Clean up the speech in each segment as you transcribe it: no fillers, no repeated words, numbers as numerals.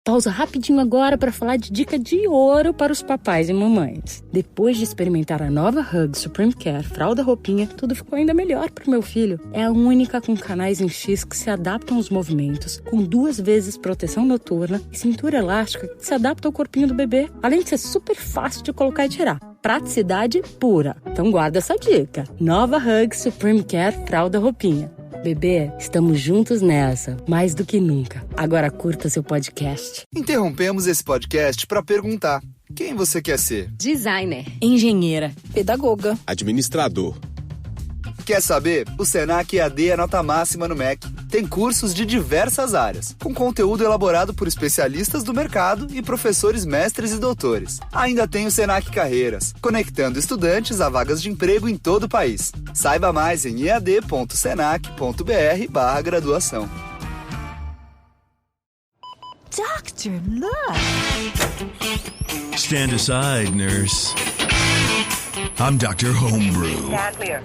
Pausa rapidinho agora para falar de dica de ouro para os papais e mamães. Depois de experimentar a nova Hug Supreme Care Fralda Roupinha, tudo ficou ainda melhor pro meu filho. É a única com canais em X que se adaptam aos movimentos, com 2 vezes proteção noturna e cintura elástica que se adapta ao corpinho do bebê, além de ser super fácil de colocar e tirar. Praticidade pura. Então guarda essa dica. Nova Hug Supreme Care Fralda Roupinha. Bebê, estamos juntos nessa, mais do que nunca. Agora curta seu podcast. Interrompemos esse podcast para perguntar: quem você quer ser? Designer, engenheira, pedagoga, administrador. Quer saber? O Senac EAD é nota máxima no MEC. Tem cursos de diversas áreas, com conteúdo elaborado por especialistas do mercado e professores mestres e doutores. Ainda tem o Senac Carreiras, conectando estudantes a vagas de emprego em todo o país. Saiba mais em ead.senac.br/graduação. Doctor, look! Stand aside, nurse. I'm Dr. Homebrew. Stand clear.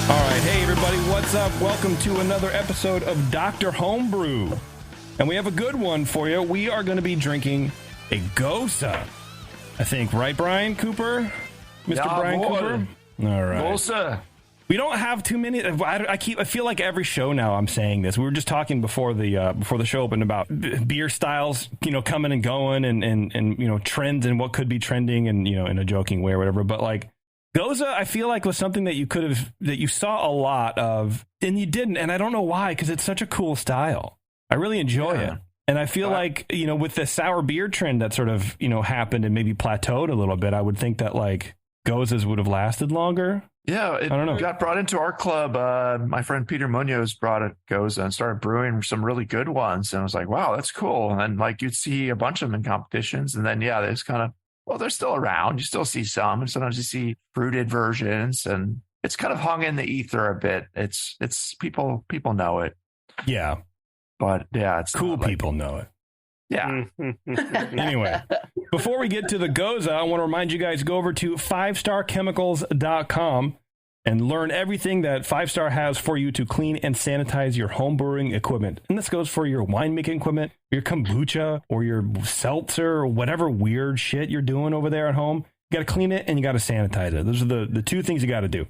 All right, hey everybody, what's up? Welcome to another episode of Dr. Homebrew. And we have a good one for you. We are going to be drinking a Gose. I think, right, Brian Cooper? Mr. Brian Cooper? All right. Gose. We don't have too many. I feel like every show now I'm saying this. We were just talking before the show opened about beer styles, coming and going and trends and what could be trending and, in a joking way or whatever. But like Gose, I feel like was something that you saw a lot of and you didn't. And I don't know why, because it's such a cool style. I really enjoy it. And I feel like, with the sour beer trend that sort of, happened and maybe plateaued a little bit, I would think that like Goses would have lasted longer. Yeah, it I don't know. got brought into our club. My friend Peter Munoz brought a Gose and started brewing some really good ones. And I was like, wow, that's cool. And like you'd see a bunch of them in competitions. And then, yeah, there's kind of, well, they're still around. You still see some. And sometimes you see fruited versions. And it's kind of hung in the ether a bit. It's people know it. Yeah. But yeah, it's cool. People know it. Yeah. Anyway, before we get to the Gose, I want to remind you guys, go over to 5starchemicals.com and learn everything that 5-Star has for you to clean and sanitize your home brewing equipment. And this goes for your winemaking equipment, your kombucha, or your seltzer, or whatever weird shit you're doing over there at home. You got to clean it and you got to sanitize it. Those are the two things you got to do.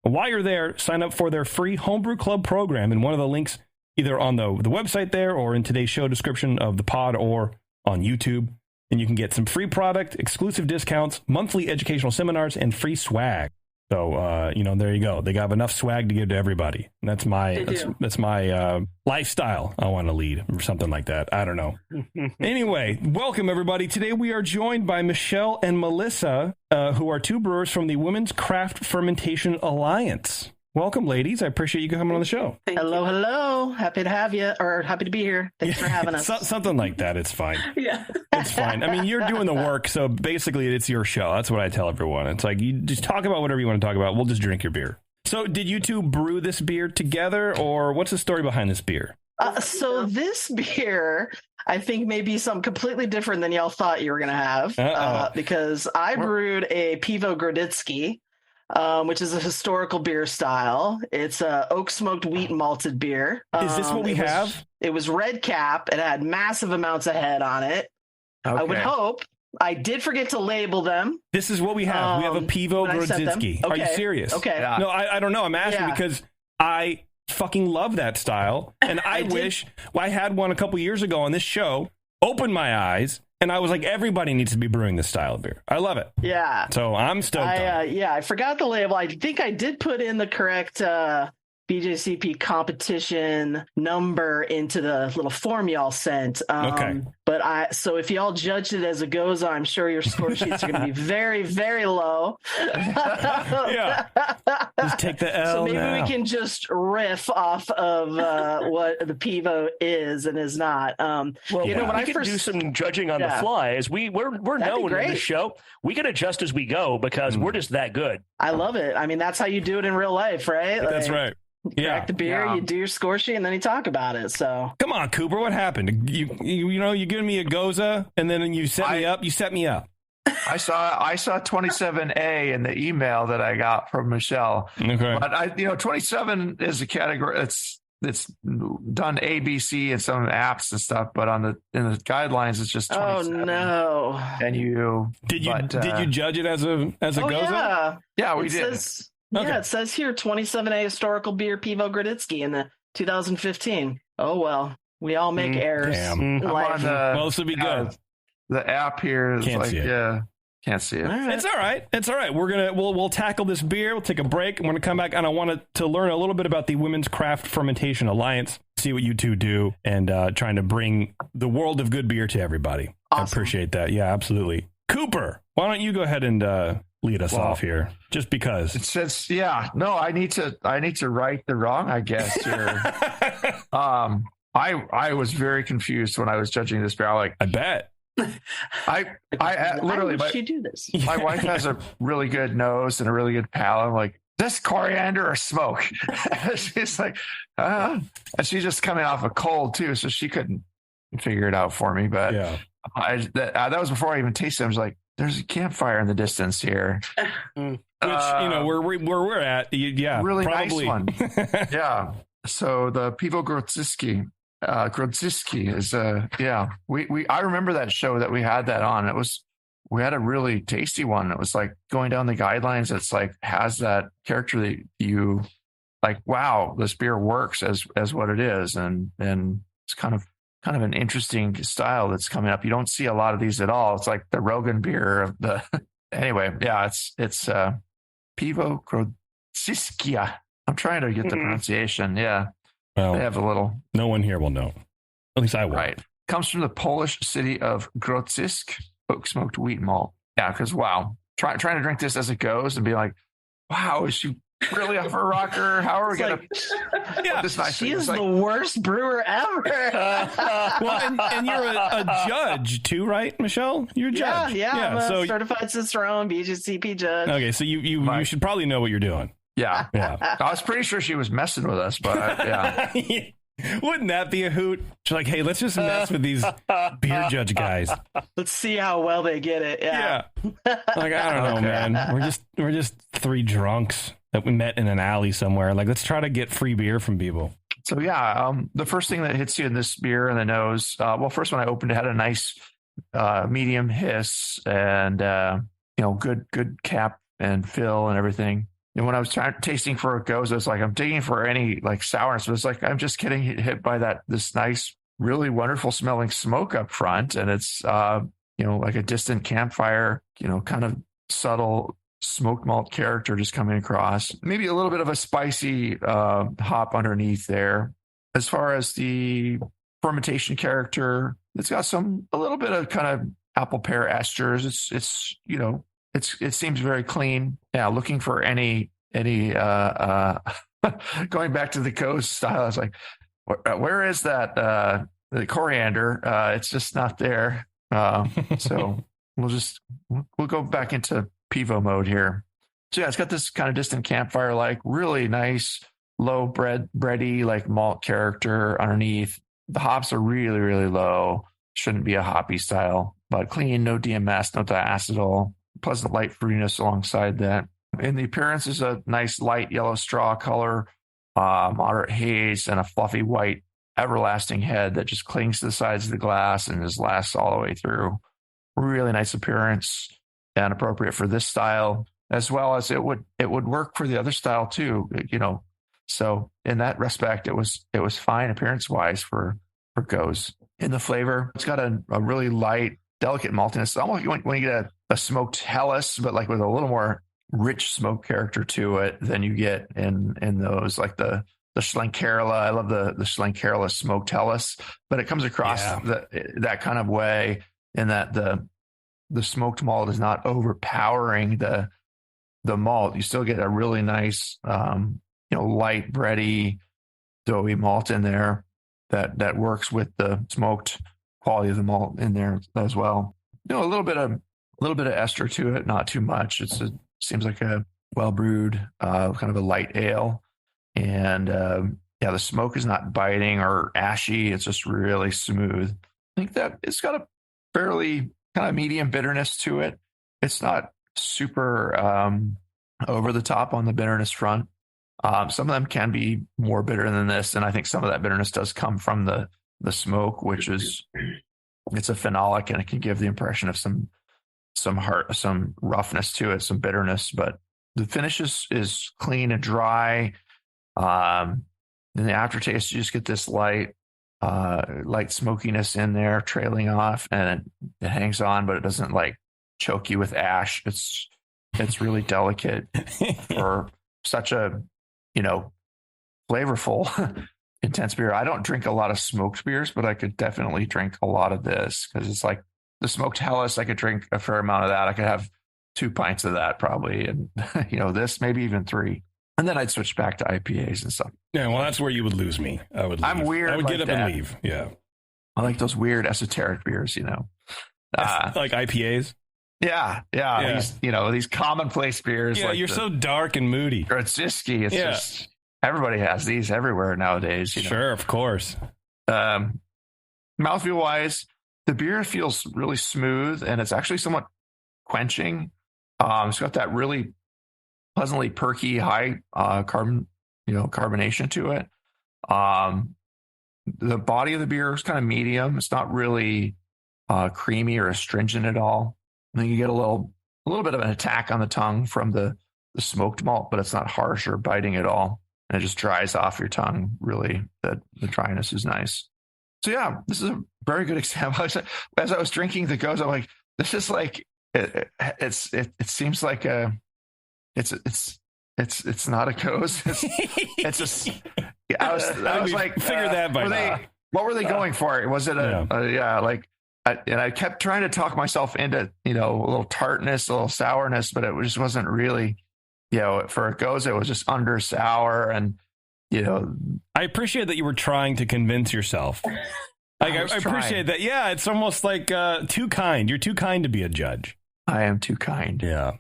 While you're there, sign up for their free Homebrew Club program in one of the links either on the website there or in today's show description of the pod or on YouTube. And you can get some free product, exclusive discounts, monthly educational seminars, and free swag. So, there you go. They got enough swag to give to everybody. And that's my lifestyle I want to lead or something like that. I don't know. Anyway, welcome, everybody. Today we are joined by Michelle and Melissa, who are two brewers from the Women's Craft Fermentation Alliance. Welcome, ladies. I appreciate you coming on the show. Hello. Happy to have you, or happy to be here. Thanks for having us. Something like that. It's fine. Yeah. It's fine. I mean, you're doing the work, so basically it's your show. That's what I tell everyone. It's like, you just talk about whatever you want to talk about. We'll just drink your beer. So did you two brew this beer together, or what's the story behind this beer? So this beer, I think, may be something completely different than y'all thought you were going to have, because I brewed a Pivo Grodziskie, which is a historical beer style. It's a oak smoked wheat malted beer. Is this what we have? It was red cap. It had massive amounts of head on it. Okay. I would hope. I did forget to label them. This is what we have. We have a Pivo Grodziskie. Okay. Are you serious? Okay. Yeah. No, I don't know. I'm asking because I fucking love that style. And I wish I had one a couple years ago on this show, opened my eyes, and I was like, everybody needs to be brewing this style of beer. I love it. Yeah. So I'm stoked. I forgot the label. I think I did put in the correct BJCP competition number into the little form y'all sent. Okay. But so if y'all judged it as a Gose, I'm sure your score sheets are going to be very, very low. Yeah. Just take the L. So maybe we can just riff off of what the Pivo is and is not. When I could do some judging on the fly, as we're known in this show, we can adjust as we go because we're just that good. I love it. I mean, that's how you do it in real life, right? That's right. Crack the beer, you do your score sheet, and then you talk about it. So come on, Cooper, what happened? You giving me a Gose, and then you set me up. You set me up. I saw 27A in the email that I got from Michelle. Okay, but 27 is a category. It's done A, B, C, and some apps and stuff. But in the guidelines, it's just 27. Oh no! And you did you judge it as a Gose? Yeah, we did. Yeah, it says here 27A historical beer Pivo Grodziskie in the 2015. Oh well, we all make errors. Damn. Well, this would be good. The app here is can't see it. All right. It's all right. It's all right. We'll tackle this beer. We'll take a break. I'm going to come back, and I want to learn a little bit about the Women's Craft Fermentation Alliance. See what you two do, and trying to bring the world of good beer to everybody. Awesome. I appreciate that. Yeah, absolutely. Cooper, why don't you go ahead and lead us off here? Just because it says, I need to right the wrong, I guess. Here, I was very confused when I was judging this beer. I bet. I literally, why would she do this? My wife has a really good nose and a really good palate. I'm like, this coriander or smoke? She's like, and she's just coming off a cold too, so she couldn't figure it out for me. But that was before I even tasted it. I was like, there's a campfire in the distance here, which where we're at, really probably. Nice one. Yeah. So the Pivo Grodziskie. Grodziskie is I remember that show that we had that on. We had a really tasty one. It was like going down the guidelines. It's like has that character that you like, wow, this beer works as what it is. And it's kind of an interesting style that's coming up. You don't see a lot of these at all. It's like the Rogan beer of the anyway. Yeah, it's Pivo Grodziskie. I'm trying to get the pronunciation. Yeah. Well, they have a little. No one here will know. At least I will. Right. Comes from the Polish city of Grodzisk, oak smoked wheat malt. Yeah, because wow, trying to drink this as it goes and be like, wow, is she really off her rocker? How are we gonna? This nice she is the worst brewer ever. Well, and you're a judge too, right, Michelle? You're a judge. Yeah. I'm a certified Cicerone BJCP judge. Okay, so you should probably know what you're doing. Yeah. I was pretty sure she was messing with us, but yeah. Wouldn't that be a hoot? She's like, hey, let's just mess with these beer judge guys. Let's see how well they get it. Yeah. Like, I don't know, man. We're just three drunks that we met in an alley somewhere. Like, let's try to get free beer from people. So the first thing that hits you in this beer in the nose, first when I opened it had a nice medium hiss and good cap and fill and everything. And when I was tasting for a Gose, it's like I'm digging for any like sourness, but it's like I'm just getting hit by this nice, really wonderful smelling smoke up front, and it's like a distant campfire, kind of subtle smoked malt character just coming across. Maybe a little bit of a spicy hop underneath there. As far as the fermentation character, it's got a little bit of kind of apple pear esters. It seems very clean. Yeah, looking for any going back to the Gose style. I was like, where is that the coriander? It's just not there. So we'll go back into Pivo mode here. So yeah, it's got this kind of distant campfire like really nice low bready like malt character underneath. The hops are really, really low. Shouldn't be a hoppy style, but clean, no DMS, no diacetyl. Pleasant light fruitiness alongside that. In the appearance is a nice light yellow straw color, moderate haze, and a fluffy white everlasting head that just clings to the sides of the glass and just lasts all the way through. Really nice appearance and appropriate for this style, as well as it would work for the other style too. So in that respect, it was fine appearance wise for Gose. In the flavor, it's got a really light, delicate maltiness. Almost when you get a smoked Helles, but like with a little more rich smoke character to it than you get in those, like the Schlenkerla. I love the Schlenkerla smoked Helles, but it comes across that kind of way in that the smoked malt is not overpowering the malt. You still get a really nice, light, bready, doughy malt in there that works with the smoked quality of the malt in there as well. A little bit of ester to it, not too much. Seems like a well brewed, kind of a light ale. And the smoke is not biting or ashy. It's just really smooth. I think that it's got a fairly kind of medium bitterness to it. It's not super over the top on the bitterness front. Some of them can be more bitter than this, and I think some of that bitterness does come from the smoke, which is it's a phenolic, and it can give the impression of some roughness to it, some bitterness. But the finish is clean and dry. In the aftertaste, you just get this light smokiness in there, trailing off, and it hangs on, but it doesn't like choke you with ash. It's really delicate for such a flavorful, intense beer. I don't drink a lot of smoked beers, but I could definitely drink a lot of this because it's like the smoked Helles. I could drink a fair amount of that. I could have 2 pints of that probably, and this maybe even 3. And then I'd switch back to IPAs and stuff. Yeah, well, that's where you would lose me. I would. I'm weird. I would like get up that. and leave. Yeah, I like those weird esoteric beers. Like IPAs. Yeah. These commonplace beers. Yeah, like you're so dark and moody. Grodziskie. It's just everybody has these everywhere nowadays. Sure, of course. Mouthfeel wise, the beer feels really smooth, and it's actually somewhat quenching. It's got that really pleasantly perky, high carbonation to it. The body of the beer is kind of medium. It's not really creamy or astringent at all. And then you get a little bit of an attack on the tongue from the smoked malt, but it's not harsh or biting at all. And it just dries off your tongue. Really, the dryness is nice. So yeah, this is a very good example. As I was drinking the Gose, I'm like, this is like it seems like it's not a Gose. It's just I was like figure that by now. What were they going for? Was it I kept trying to talk myself into a little tartness, a little sourness, but it just wasn't really for a Gose. It was just under sour, and I appreciate that you were trying to convince yourself. I appreciate that. Yeah, it's almost like too kind. You're too kind to be a judge. I am too kind. Yeah.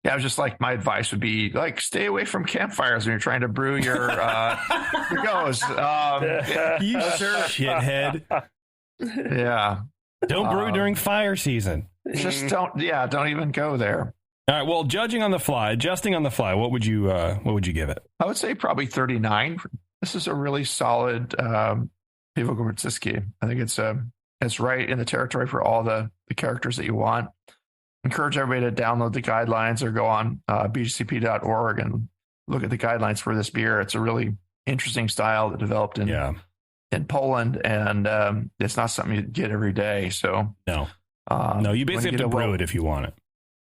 Yeah, I was just like, my advice would be like, stay away from campfires when you're trying to brew your Gose. You shithead. Yeah. Don't brew during fire season. Just don't even go there. All right. Well, adjusting on the fly, what would you give it? I would say probably 39. This is a really solid Pivo Grodziskie. I think it's right in the territory for all the characters that you want. Encourage everybody to download the guidelines or go on bgcp.org and look at the guidelines for this beer. It's a really interesting style that developed in Poland, and it's not something you get every day. So no, you basically have to brew it if you want it.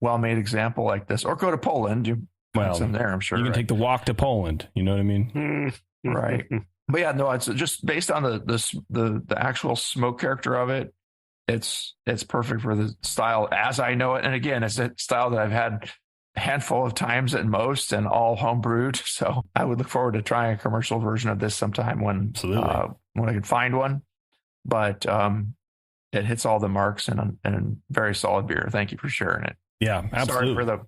Well-made example like this, or go to Poland. It's in there, I'm sure. You can take the walk to Poland. You know what I mean? Right. But yeah, no, it's just based on the actual smoke character of it. It's perfect for the style as I know it. And again, it's a style that I've had a handful of times at most, and all home brewed. So I would look forward to trying a commercial version of this sometime when I can find one. But it hits all the marks, and very solid beer. Thank you for sharing it. Yeah, absolutely.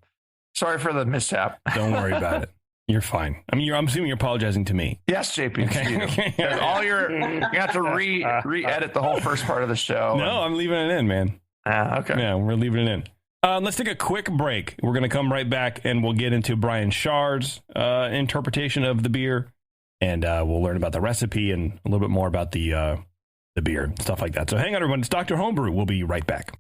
Sorry for the mishap. Don't worry about it. You're fine. I mean, I'm assuming you're apologizing to me. Yes, JP. Okay. You have to re-edit the whole first part of the show. No, I'm leaving it in, man. Okay. Yeah, we're leaving it in. Let's take a quick break. We're going to come right back, and we'll get into Brian Shard's interpretation of the beer, and we'll learn about the recipe and a little bit more about the beer, stuff like that. So hang on, everyone. It's Dr. Homebrew. We'll be right back.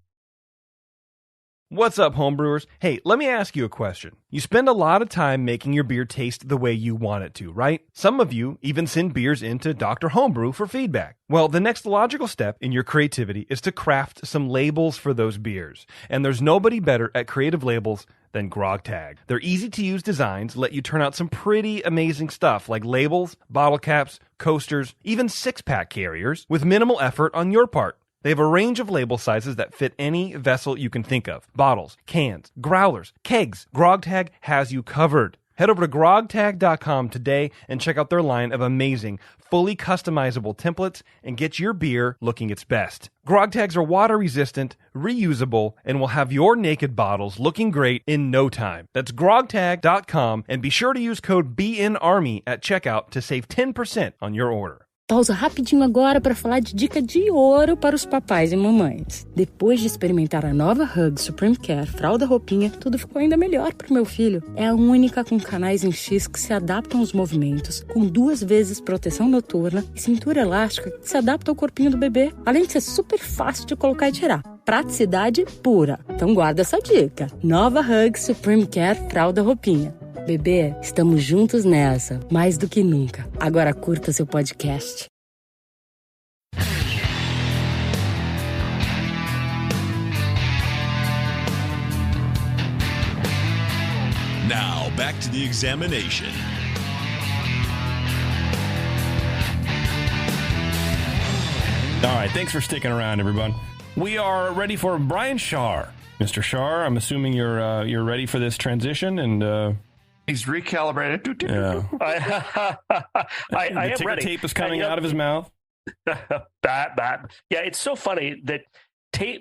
What's up, homebrewers? Hey, let me ask you a question. You spend a lot of time making your beer taste the way you want it to, right? Some of you even send beers into Dr. Homebrew for feedback. Well, the next logical step in your creativity is to craft some labels for those beers. And there's nobody better at creative labels than GrogTag. Their easy-to-use designs let you turn out some pretty amazing stuff like labels, bottle caps, coasters, even six-pack carriers with minimal effort on your part. They have a range of label sizes that fit any vessel you can think of. Bottles, cans, growlers, kegs. GrogTag has you covered. Head over to grogtag.com today and check out their line of amazing, fully customizable templates and get your beer looking its best. Grog tags are water resistant, reusable, and will have your naked bottles looking great in no time. That's grogtag.com, and be sure to use code BNARMY at checkout to save 10% on your order. Pausa rapidinho agora para falar de dica de ouro para os papais e mamães. Depois de experimentar a nova Hug Supreme Care Fralda Roupinha, tudo ficou ainda melhor para o meu filho. É a única com canais em X que se adaptam aos movimentos, com 2 vezes proteção noturna e cintura elástica que se adapta ao corpinho do bebê, além de ser super fácil de colocar e tirar. Praticidade pura. Então guarda essa dica. Nova Hug Supreme Care Fralda Roupinha. Bebê, estamos juntos nessa, mais do que nunca. Agora curta seu podcast. Now, back to the examination. All right, thanks for sticking around, everyone. We are ready for Brian Shar. Mr. Shar, I'm assuming you're ready for this transition, and he's recalibrated. Yeah. I am ticker ready. Tape is coming out of his mouth. Yeah, it's so funny that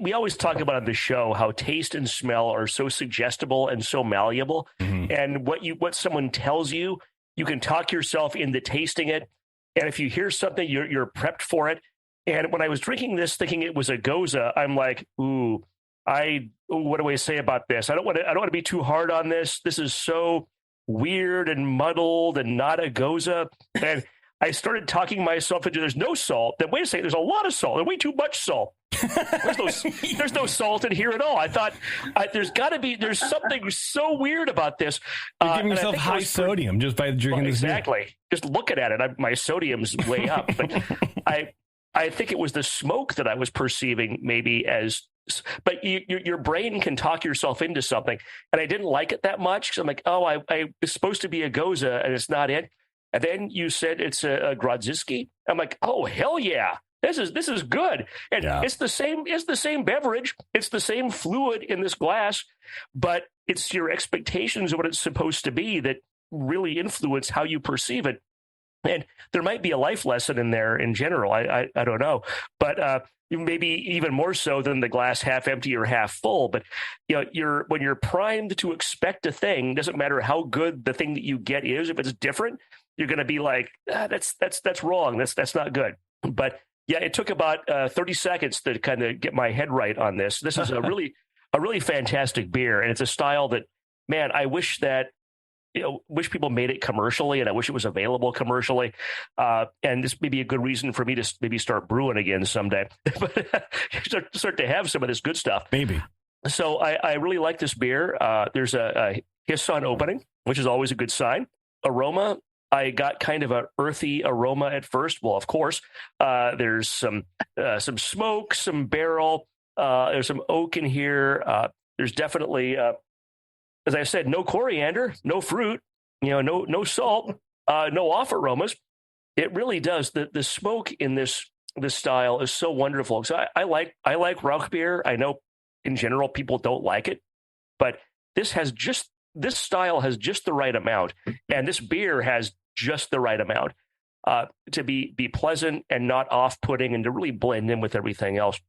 we always talk about on the show how taste and smell are so suggestible and so malleable. Mm-hmm. And what someone tells you, you can talk yourself into tasting it. And if you hear something, you're prepped for it. And when I was drinking this, thinking it was a Gose, I'm like, ooh, what do I say about this? I don't want to be too hard on this. This is so weird and muddled and not a Gose. And I started talking myself into there's no salt. Then wait a second, there's a lot of salt. There's way too much salt. There's no salt in here at all. I thought there's something so weird about this. You're giving yourself high sodium just by drinking this beer. Exactly. Just looking at it, my sodium's way up. But I think it was the smoke that I was perceiving maybe as. But your brain can talk yourself into something, and I didn't like it that much because I'm like, oh, I it's supposed to be a Gose, and it's not it. And then you said it's a Grodziskie. I'm like, oh hell yeah, this is good, and it's the same beverage, it's the same fluid in this glass, but it's your expectations of what it's supposed to be that really influence how you perceive it. And there might be a life lesson in there in general. I don't know, but maybe even more so than the glass half empty or half full. But when you're primed to expect a thing, doesn't matter how good the thing that you get is. If it's different, you're going to be like, that's wrong. That's not good. But yeah, it took about 30 seconds to kind of get my head right on this. This is a really fantastic beer, and it's a style that, man, I wish that. Wish people made it commercially, and I wish it was available commercially. And this may be a good reason for me to maybe start brewing again someday, but start to have some of this good stuff. Maybe. So I really like this beer. There's a hiss on opening, which is always a good sign. Aroma, I got kind of an earthy aroma at first. Well, of course, there's some smoke, some barrel. There's some oak in here. There's definitely. As I said, no coriander, no fruit, no salt, no off aromas. It really does. The smoke in this style is so wonderful. So I like Rauch beer. I know in general people don't like it, but this style has just the right amount, and this beer has just the right amount to be pleasant and not off-putting, and to really blend in with everything else.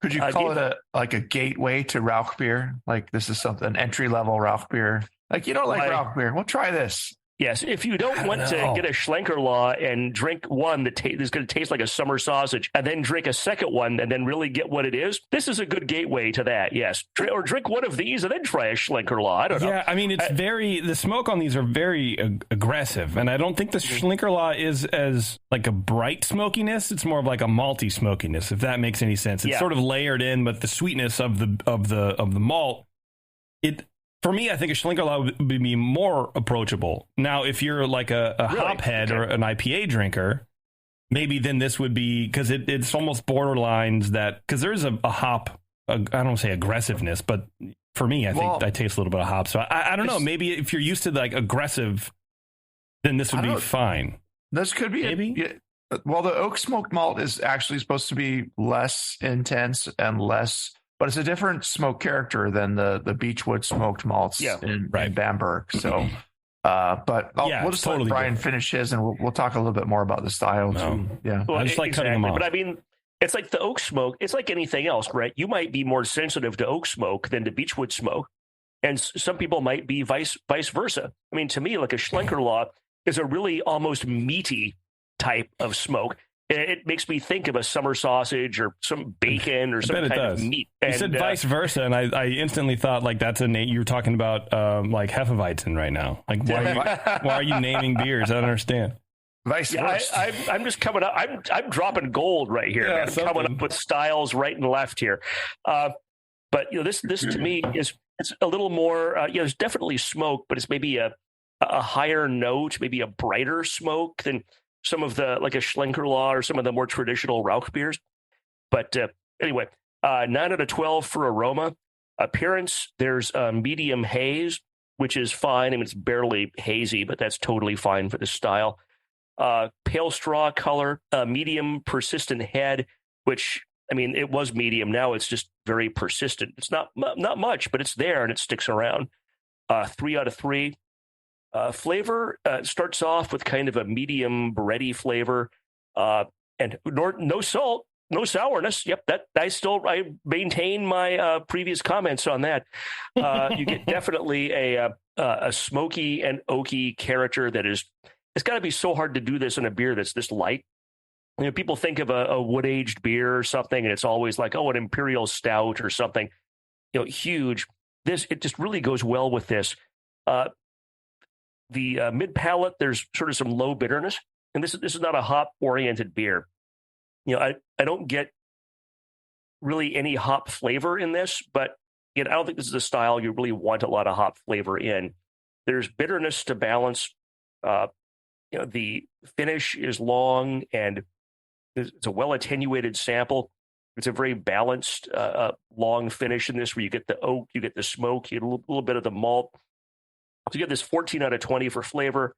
Could you call it a gateway to Rauch beer? Like this is something entry level Rauch beer. Like you don't like Rauch beer? Well, try this. Yes, if you don't want to get a Schlenkerla and drink one that is going to taste like a summer sausage, and then drink a second one and then really get what it is, this is a good gateway to that, yes. Or drink one of these and then try a Schlenkerla. I don't know. Yeah, I mean, it's the smoke on these are very aggressive, and I don't think the Schlenkerla is as like a bright smokiness. It's more of like a malty smokiness, if that makes any sense. It's sort of layered in, but the sweetness of the malt, for me, I think a Schlenkerla would be more approachable. Now, if you're like a hophead or an IPA drinker, maybe then this would be, because it's almost borderlines that, because there's a hop, I don't want to say aggressiveness, but for me, I think I taste a little bit of hop. So I don't know. Maybe if you're used to like aggressive, then this would be fine. This could be maybe. Well, the oak smoked malt is actually supposed to be less intense and less. But it's a different smoke character than the Beechwood smoked malts in Bamberg. So But we'll just let Brian finish his, and we'll talk a little bit more about the style too. Yeah, well, I just like cutting them off. But I mean, it's like the oak smoke. It's like anything else, right? You might be more sensitive to oak smoke than to beechwood smoke, and some people might be vice versa. I mean, to me, like a Schlenkerlaw is a really almost meaty type of smoke. It makes me think of a summer sausage or some bacon or some kind of meat. You said vice versa, and I instantly thought like that's a name. You're talking about like Hefeweizen right now. Like why are you naming beers? I don't understand. Vice versa. I'm just coming up. I'm dropping gold right here. Yeah, I'm coming up with styles right and left here. But this to me it's a little more. There's definitely smoke, but it's maybe a higher note, maybe a brighter smoke than some of the, like a Schlenkerlaw or some of the more traditional Rauch beers. But anyway, 9 out of 12 for aroma. Appearance, there's medium haze, which is fine. I mean, it's barely hazy, but that's totally fine for this style. Pale straw color, medium persistent head, which, I mean, it was medium. Now it's just very persistent. It's not much, but it's there and it sticks around. 3 out of 3. Flavor starts off with kind of a medium bready flavor, and no salt, no sourness. Yep, I maintain my previous comments on that. You get definitely a smoky and oaky character that is. It's got to be so hard to do this in a beer that's this light. People think of a wood-aged beer or something, and it's always like, an imperial stout or something, huge. It just really goes well with this. The mid palate, there's sort of some low bitterness, and this is not a hop oriented beer. I don't get really any hop flavor in this, but I don't think this is a style you really want a lot of hop flavor in. There's bitterness to balance. The finish is long and it's a well attenuated sample. It's a very balanced, long finish in this, where you get the oak, you get the smoke, you get a little bit of the malt. So you get this 14 out of 20 for flavor.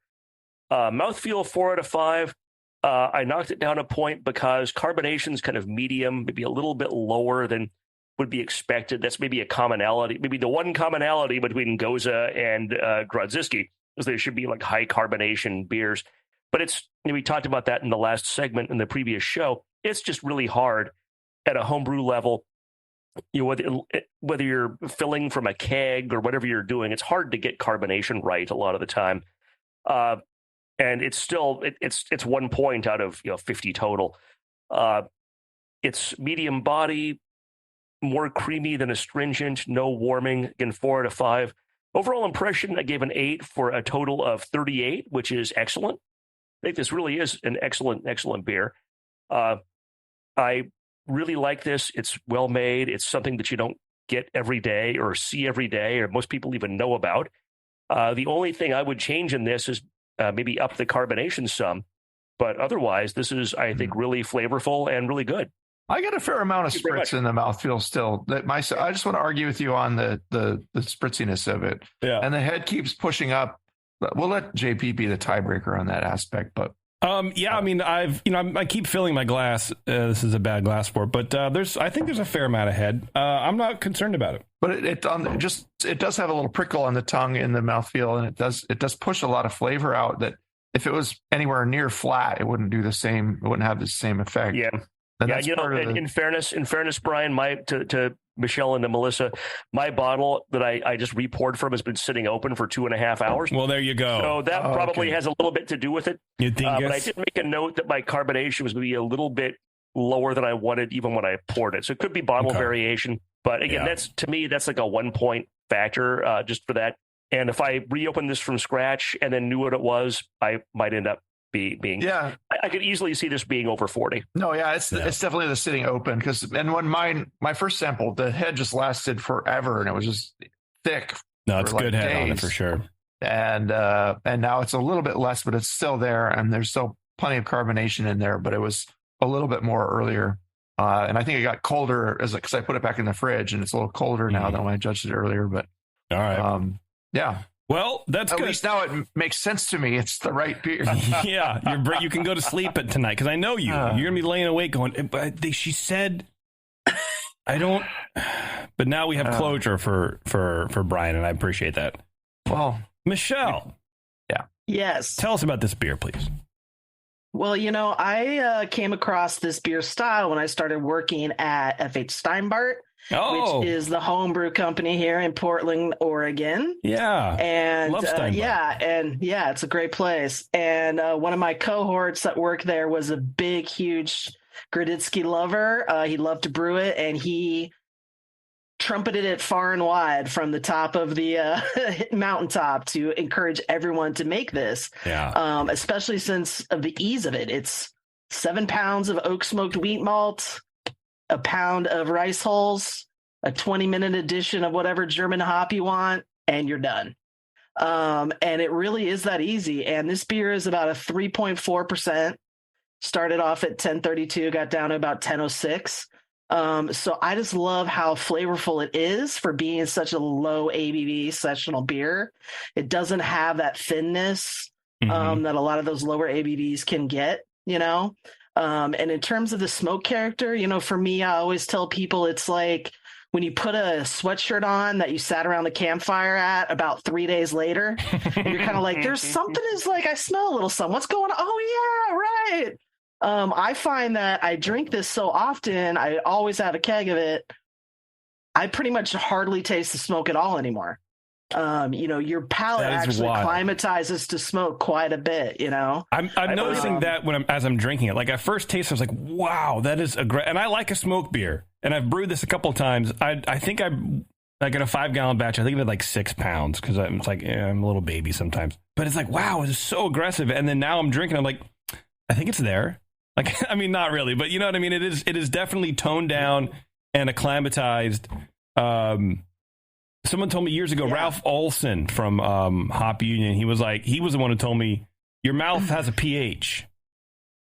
Mouthfeel, 4 out of 5. I knocked it down a point because carbonation is kind of medium, maybe a little bit lower than would be expected. That's maybe a commonality. Maybe the one commonality between Gose and Grodziskie is there should be like high carbonation beers. But we talked about that in the last segment in the previous show. It's just really hard at a homebrew level. Whether you're filling from a keg or whatever you're doing, it's hard to get carbonation right a lot of the time. And it's still, it's 1 point out of 50 total. It's medium body, more creamy than astringent, no warming. Again, 4 out of 5. Overall impression, I gave an 8 for a total of 38, which is excellent. I think this really is an excellent beer. I really like this. It's well made. It's something that you don't get every day or see every day, or most people even know about. The only thing I would change in this is maybe up the carbonation some, but otherwise, this is, I think, really flavorful and really good. I get a fair amount of spritz in the mouthfeel still. I just want to argue with you on the spritziness of it. Yeah. And the head keeps pushing up. We'll let JP be the tiebreaker on that aspect, but. I mean, I keep filling my glass. This is a bad glass for it, but I think there's a fair amount of head. I'm not concerned about it. But it does have a little prickle on the tongue in the mouthfeel, and it does push a lot of flavor out that if it was anywhere near flat, it wouldn't do the same. It wouldn't have the same effect. Yeah. In fairness, Brian, to Michelle and to Melissa, my bottle that I just re-poured from has been sitting open for 2.5 hours. Well, there you go. So that probably has a little bit to do with it. You think? But I did make a note that my carbonation was maybe a little bit lower than I wanted, even when I poured it. So it could be bottle variation. But again, to me, that's like a 1 point factor just for that. And if I reopened this from scratch and then knew what it was, I might end up being. Yeah, I could easily see this being over 40. No, it's definitely the sitting open, and when my first sample, the head just lasted forever and it was just thick. No, it's good head on it for sure. And now it's a little bit less, but it's still there, and there's still plenty of carbonation in there, but it was a little bit more earlier. And I think it got colder because I put it back in the fridge, and it's a little colder now than when I judged it earlier. But all right, yeah. Well, that's at good. least now it makes sense to me. It's the right beer. Yeah, you can go to sleep at tonight because I know you. You're gonna be laying awake going. But she said, I don't. But now we have closure for Brian, and I appreciate that. Well, Michelle, Yes. Tell us about this beer, please. Well, I came across this beer style when I started working at F.H. Steinbart, which is the homebrew company here in Portland, Oregon. Yeah. And love Steinbart. It's a great place. And one of my cohorts that worked there was a big, huge Grodziskie lover. He loved to brew it, and he trumpeted it far and wide from the top of the mountaintop to encourage everyone to make this. Yeah. Especially since of the ease of it. It's 7 pounds of oak smoked wheat malt, a pound of rice hulls, a 20-minute addition of whatever German hop you want, and you're done. And it really is that easy. And this beer is about a 3.4%. Started off at 1032, got down to about 1006. So I just love how flavorful it is for being such a low ABV sessional beer. It doesn't have that thinness that a lot of those lower ABVs can get, and in terms of the smoke character, for me, I always tell people it's like when you put a sweatshirt on that you sat around the campfire at about 3 days later, and you're kind of like, there's something is like, I smell a little something. What's going on? Oh yeah, right. I find that I drink this so often, I always have a keg of it. I pretty much hardly taste the smoke at all anymore. Your palate actually acclimatizes to smoke quite a bit, I'm noticing that as I'm drinking it. Like at first taste, I was like, wow, that is and I like a smoke beer. And I've brewed this a couple of times. I think like in a 5-gallon batch, I think I did like 6 pounds because I'm like, I'm a little baby sometimes. But it's like, wow, it's so aggressive. And then now I'm drinking, I'm like, I think it's there. Like, I mean, not really, but you know what I mean? It is definitely toned down and acclimatized. Someone told me years ago, Ralph Olson from Hop Union, he was the one who told me your mouth has a pH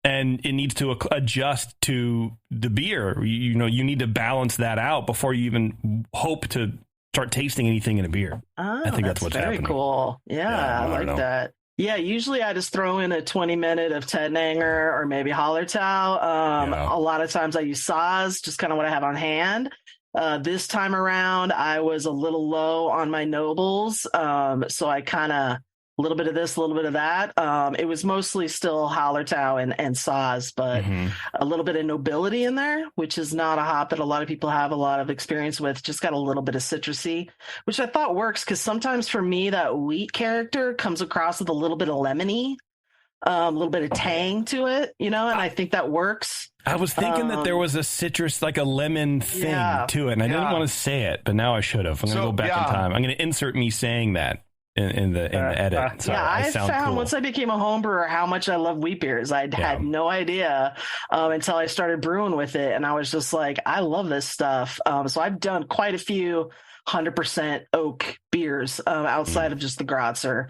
and it needs to adjust to the beer. You need to balance that out before you even hope to start tasting anything in a beer. I think that's what's happening. Very cool. Yeah, I like that. Yeah, usually I just throw in a 20-minute of Tettnanger or maybe Hallertau. A lot of times I use Saaz, just kind of what I have on hand. This time around, I was a little low on my nobles, so I kind of a little bit of this, a little bit of that. It was mostly still Hallertau and Saaz, but a little bit of nobility in there, which is not a hop that a lot of people have a lot of experience with. Just got a little bit of citrusy, which I thought works because sometimes for me that wheat character comes across with a little bit of lemony, a little bit of tang to it, and I think that works. I was thinking that there was a citrus, like a lemon thing to it, and I didn't want to say it, but now I should have. I'm going to go back in time. I'm going to insert me saying that in the edit. So I found cool. Once I became a home brewer how much I love wheat beers. I had no idea until I started brewing with it, and I was just like, I love this stuff. So I've done quite a few 100% oak beers outside of just the Grotzer.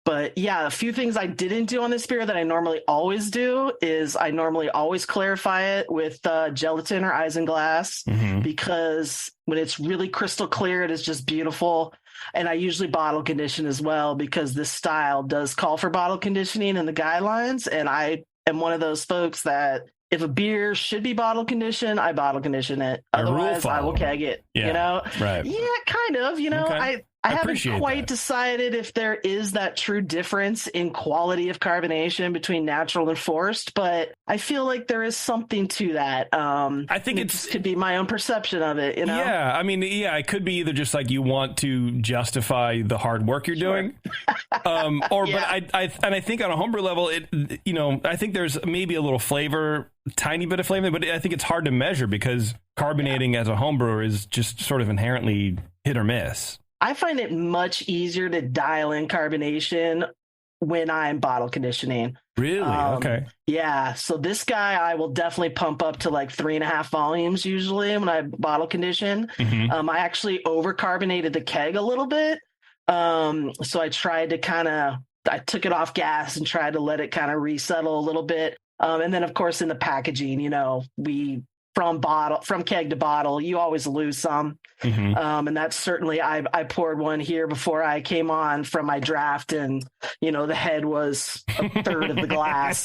But yeah, a few things I didn't do on this beer that I normally always do is I normally always clarify it with gelatin or isinglass because when it's really crystal clear, it is just beautiful. And I usually bottle condition as well because this style does call for bottle conditioning in the guidelines. And I am one of those folks that if a beer should be bottle conditioned, I bottle condition it. Otherwise, I will keg it. Right. Yeah, kind of. Okay. I haven't quite decided if there is that true difference in quality of carbonation between natural and forced, but I feel like there is something to that. I think it could be my own perception of it, Yeah, I mean, it could be either just like you want to justify the hard work you're doing, but I think on a homebrew level, I think there's maybe a little flavor, tiny bit of flavor, but I think it's hard to measure because carbonating as a homebrewer is just sort of inherently hit or miss. I find it much easier to dial in carbonation when I'm bottle conditioning. Really? Okay. Yeah. So this guy, I will definitely pump up to like 3.5 volumes usually when I bottle condition. I actually overcarbonated the keg a little bit. So I tried to I took it off gas and tried to let it kind of resettle a little bit. And then of course in the packaging, from keg to bottle, you always lose some. And that's certainly, I poured one here before I came on from my draft and, the head was a third of the glass,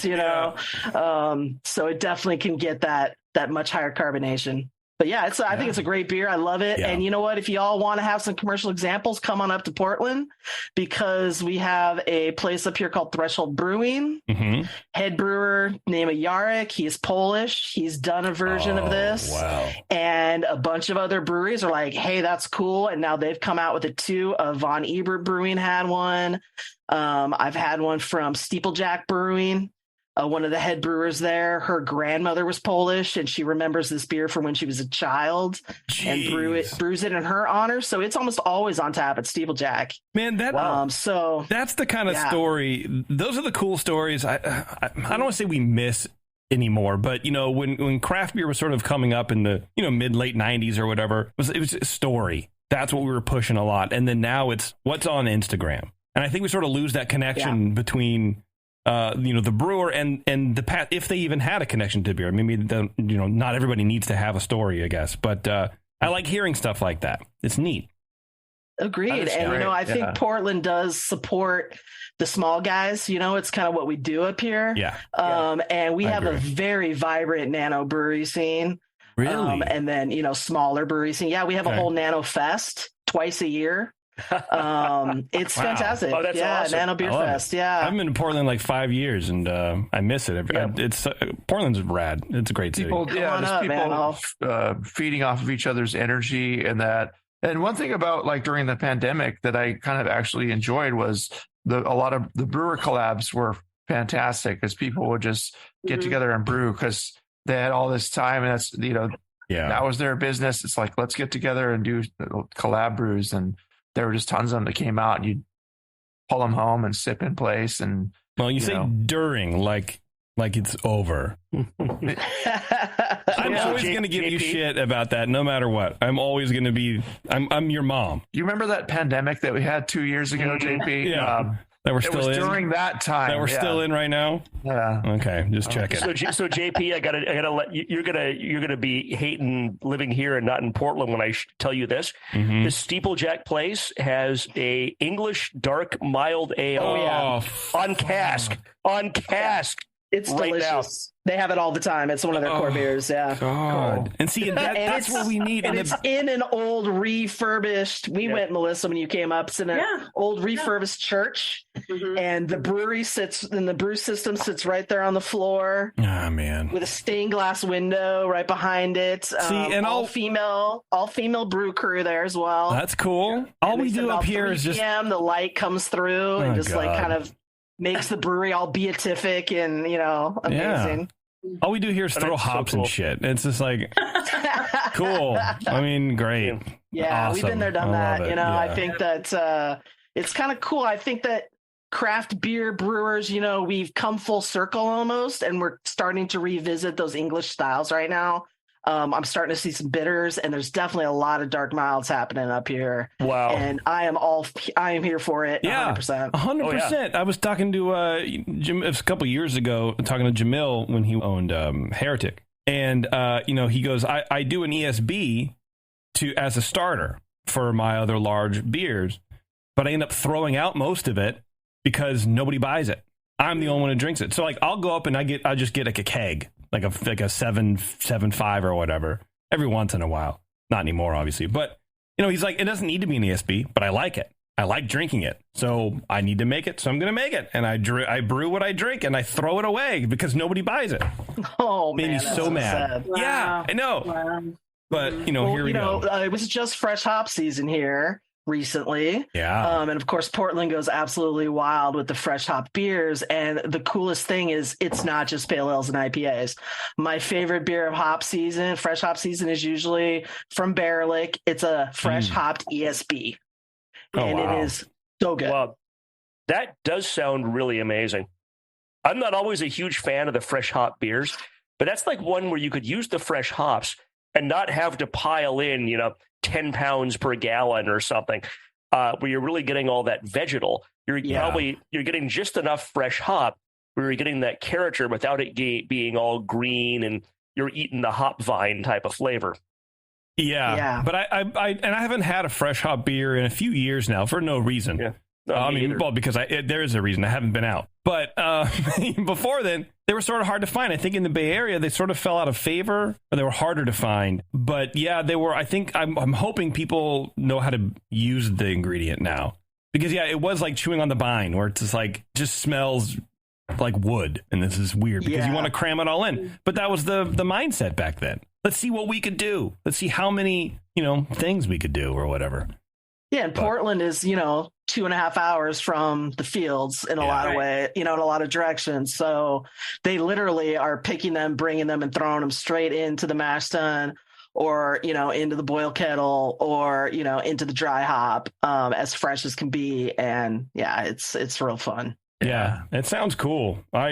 so it definitely can get that much higher carbonation. But yeah, I think it's a great beer. I love it. Yeah. And you know what? If you all want to have some commercial examples, come on up to Portland, because we have a place up here called Threshold Brewing. Mm-hmm. Head brewer named Jarek. He's Polish. He's done a version of this. Wow. And a bunch of other breweries are like, hey, that's cool. And now they've come out with it too. Von Ebert Brewing had one. I've had one from Steeplejack Brewing. One of the head brewers there, her grandmother was Polish, and she remembers this beer from when she was a child. Jeez. And brews it in her honor. So it's almost always on tap at Steeplejack. Man, that's the kind of story. Those are the cool stories. I don't want to say we miss anymore, but when craft beer was sort of coming up in the mid late 90s or whatever, it was a story. That's what we were pushing a lot. And then now it's what's on Instagram. And I think we sort of lose that connection between the brewer and the if they even had a connection to beer. Maybe not everybody needs to have a story, I guess. But I like hearing stuff like that. It's neat. Agreed. And I think Portland does support the small guys. It's kind of what we do up here. Yeah. And we have a very vibrant nano brewery scene. Really? And then smaller brewery scene. Yeah, we have a whole Nano Fest twice a year. It's fantastic. Oh, that's awesome. Nano Beer Fest. Yeah, I've been to Portland like 5 years, and I miss it. It's Portland's rad. It's a great city. People feeding off of each other's energy and that. And one thing about like during the pandemic that I kind of actually enjoyed was a lot of the brewer collabs were fantastic, because people would just get together and brew because they had all this time, and that's that was their business. It's like, let's get together and do collab brews, and there were just tons of them that came out, and you'd pull them home and sip in place. And you say during, like it's over. I'm always going to give you shit about that, no matter what. I'm always going to be. I'm your mom. You remember that pandemic that we had 2 years ago, JP? Yeah. That we're still in during that time. That we're still in right now. Yeah. Okay, just check it. So JP, I gotta let you. You're gonna be hating living here and not in Portland when I tell you this. Mm-hmm. The Steeplejack place has a English dark mild ale on cask. It's delicious. They have it all the time. It's one of their core beers. Yeah. God. And see, that's what we need. And it's in an old refurbished. We went, Melissa, when you came up. It's in an old refurbished church, and the brewery sits, and the brew system sits right there on the floor. Ah, man. With a stained glass window right behind it. See, and all female brew crew there as well. That's cool. All we do up here is just the light comes through and just like kind of makes the brewery all beatific and amazing. All we do here is throw hops and shit. It's just like cool. I mean, great. Yeah, awesome. We've been there, done that. I think that it's kind of cool. I think that craft beer brewers, we've come full circle almost, and we're starting to revisit those English styles right now. I'm starting to see some bitters, and there's definitely a lot of dark milds happening up here. Wow. And I am here for it. 100%. 100%. I was talking to Jim a couple years ago, talking to Jamil when he owned Heretic. And, he goes, I do an ESB as a starter for my other large beers, but I end up throwing out most of it because nobody buys it. I'm the only one who drinks it. So like I'll go up and I just get like a keg. Like a 7.5 or whatever every once in a while. Not anymore, obviously. But, he's like, it doesn't need to be an ESB, but I like it. I like drinking it. So I need to make it. So I'm going to make it. And I brew what I drink and I throw it away because nobody buys it. Oh, man. Made me so mad. Wow. Yeah, I know. Wow. But, here we go. It was just fresh hop season here recently. Yeah. And of course, Portland goes absolutely wild with the fresh hop beers. And the coolest thing is it's not just pale ales and IPAs. My favorite beer of fresh hop season is usually from Barrelick. It's a fresh hopped ESB. And it is so good. Well, that does sound really amazing. I'm not always a huge fan of the fresh hop beers, but that's like one where you could use the fresh hops and not have to pile in, 10 pounds per gallon or something, where you're really getting all that vegetal. You're getting just enough fresh hop where you're getting that character without it being all green and you're eating the hop vine type of flavor. Yeah. But I haven't had a fresh hop beer in a few years now for no reason. Yeah. I mean, well, because there is a reason I haven't been out. But before then, they were sort of hard to find. I think in the Bay Area, they sort of fell out of favor, or they were harder to find. But yeah, they were. I think I'm hoping people know how to use the ingredient now. Because, yeah, it was like chewing on the vine, where it's just like, just smells like wood. And this is weird because you want to cram it all in. But that was the mindset back then. Let's see what we could do. Let's see how many, things we could do or whatever. Yeah, and Portland is, 2.5 hours from the fields in a lot of ways, in a lot of directions. So they literally are picking them, bringing them, and throwing them straight into the mash tun, or, into the boil kettle, or, into the dry hop, as fresh as can be. And yeah, it's real fun. Yeah, it sounds cool. I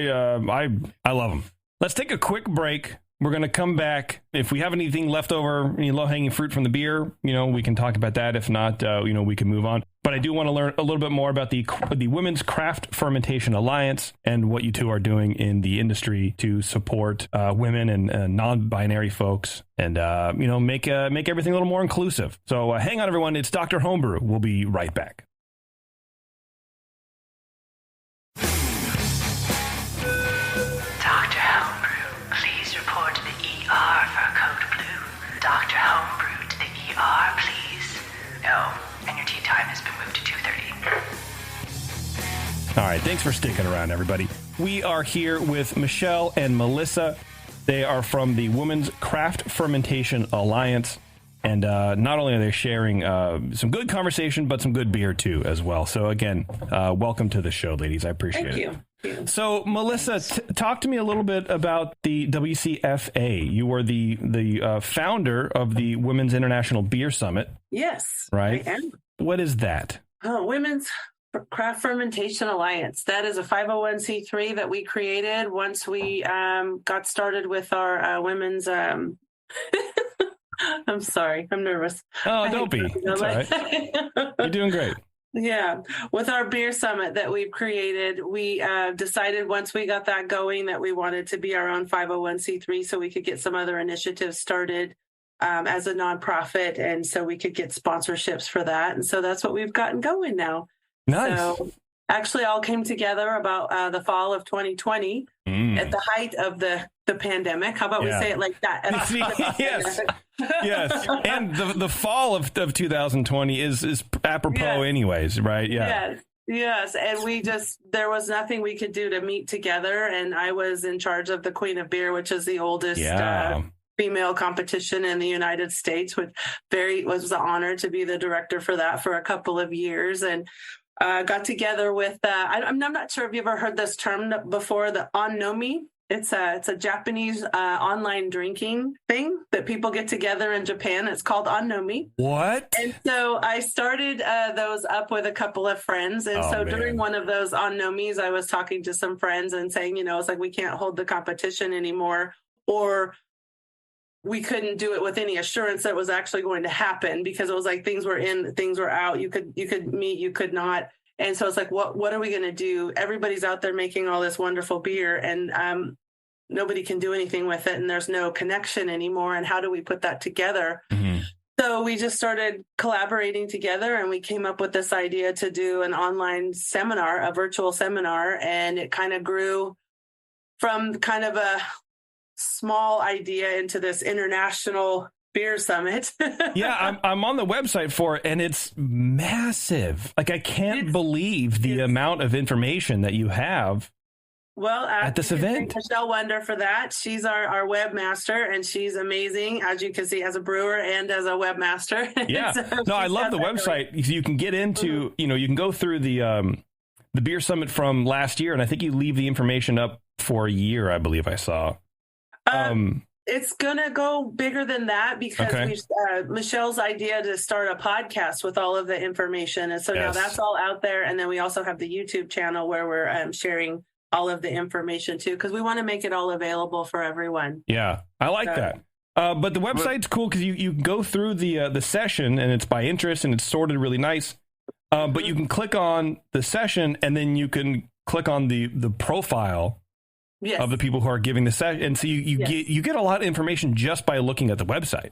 love them. Let's take a quick break. We're going to come back. If we have anything left over, any low-hanging fruit from the beer, we can talk about that. If not, we can move on. But I do want to learn a little bit more about the Women's Craft Fermentation Alliance and what you two are doing in the industry to support women and non-binary folks and, make everything a little more inclusive. So hang on, everyone. It's Dr. Homebrew. We'll be right back. Dr. Homebrew to the ER, please. No, and your tea time has been moved to 2:30. All right, thanks for sticking around, everybody. We are here with Michelle and Melissa. They are from the Women's Craft Fermentation Alliance. And not only are they sharing some good conversation, but some good beer, too, as well. So, again, welcome to the show, ladies. I appreciate it. Thank you. So, Melissa, talk to me a little bit about the WCFA. You were the founder of the Women's International Beer Summit. Yes. Right? I am. What is that? Women's Craft Fermentation Alliance. That is a 501c3 that we created once we got started with our women's... I'm sorry. I'm nervous. Oh, don't be. That's all right. You're doing great. Yeah. With our beer summit that we've created, we decided once we got that going that we wanted to be our own 501c3 so we could get some other initiatives started as a nonprofit. And so we could get sponsorships for that. And so that's what we've gotten going now. Nice. So actually all came together about the fall of 2020 at the height of the pandemic. How about we say it like that? Yes. Yes. And the fall of 2020 is apropos anyways, right? Yeah. Yes. And there was nothing we could do to meet together. And I was in charge of the Queen of Beer, which is the oldest female competition in the United States, which was an honor to be the director for that for a couple of years. And got together with, I'm not sure if you ever heard this term before, the onnomi. It's a Japanese online drinking thing that people get together in Japan. It's called onnomi. What? And so I started those up with a couple of friends. And during one of those onnomis, I was talking to some friends and saying, it's like we can't hold the competition anymore, or we couldn't do it with any assurance that it was actually going to happen because it was like things were in, things were out. You could meet, you could not. And so it's like, what are we going to do? Everybody's out there making all this wonderful beer and nobody can do anything with it. And there's no connection anymore. And how do we put that together? Mm-hmm. So we just started collaborating together and we came up with this idea to do an online seminar, a virtual seminar. And it kind of grew from kind of a small idea into this international beer summit. Yeah, I'm on the website for it, and it's massive. Like, I can't believe the amount of information that you have at this event. Michelle Wonder for that. She's our webmaster, and she's amazing, as you can see, as a brewer and as a webmaster. Yeah. So I love the website. You can get into, you can go through the beer summit from last year, and I think you leave the information up for a year, I believe I saw. It's going to go bigger than that because Michelle's idea to start a podcast with all of the information. And so now that's all out there. And then we also have the YouTube channel where we're sharing all of the information too, because we want to make it all available for everyone. Yeah, I like that. But the website's cool because you go through the session and it's by interest and it's sorted really nice. But you can click on the session and then you can click on the profile of the people who are giving the session. And so you get a lot of information just by looking at the website.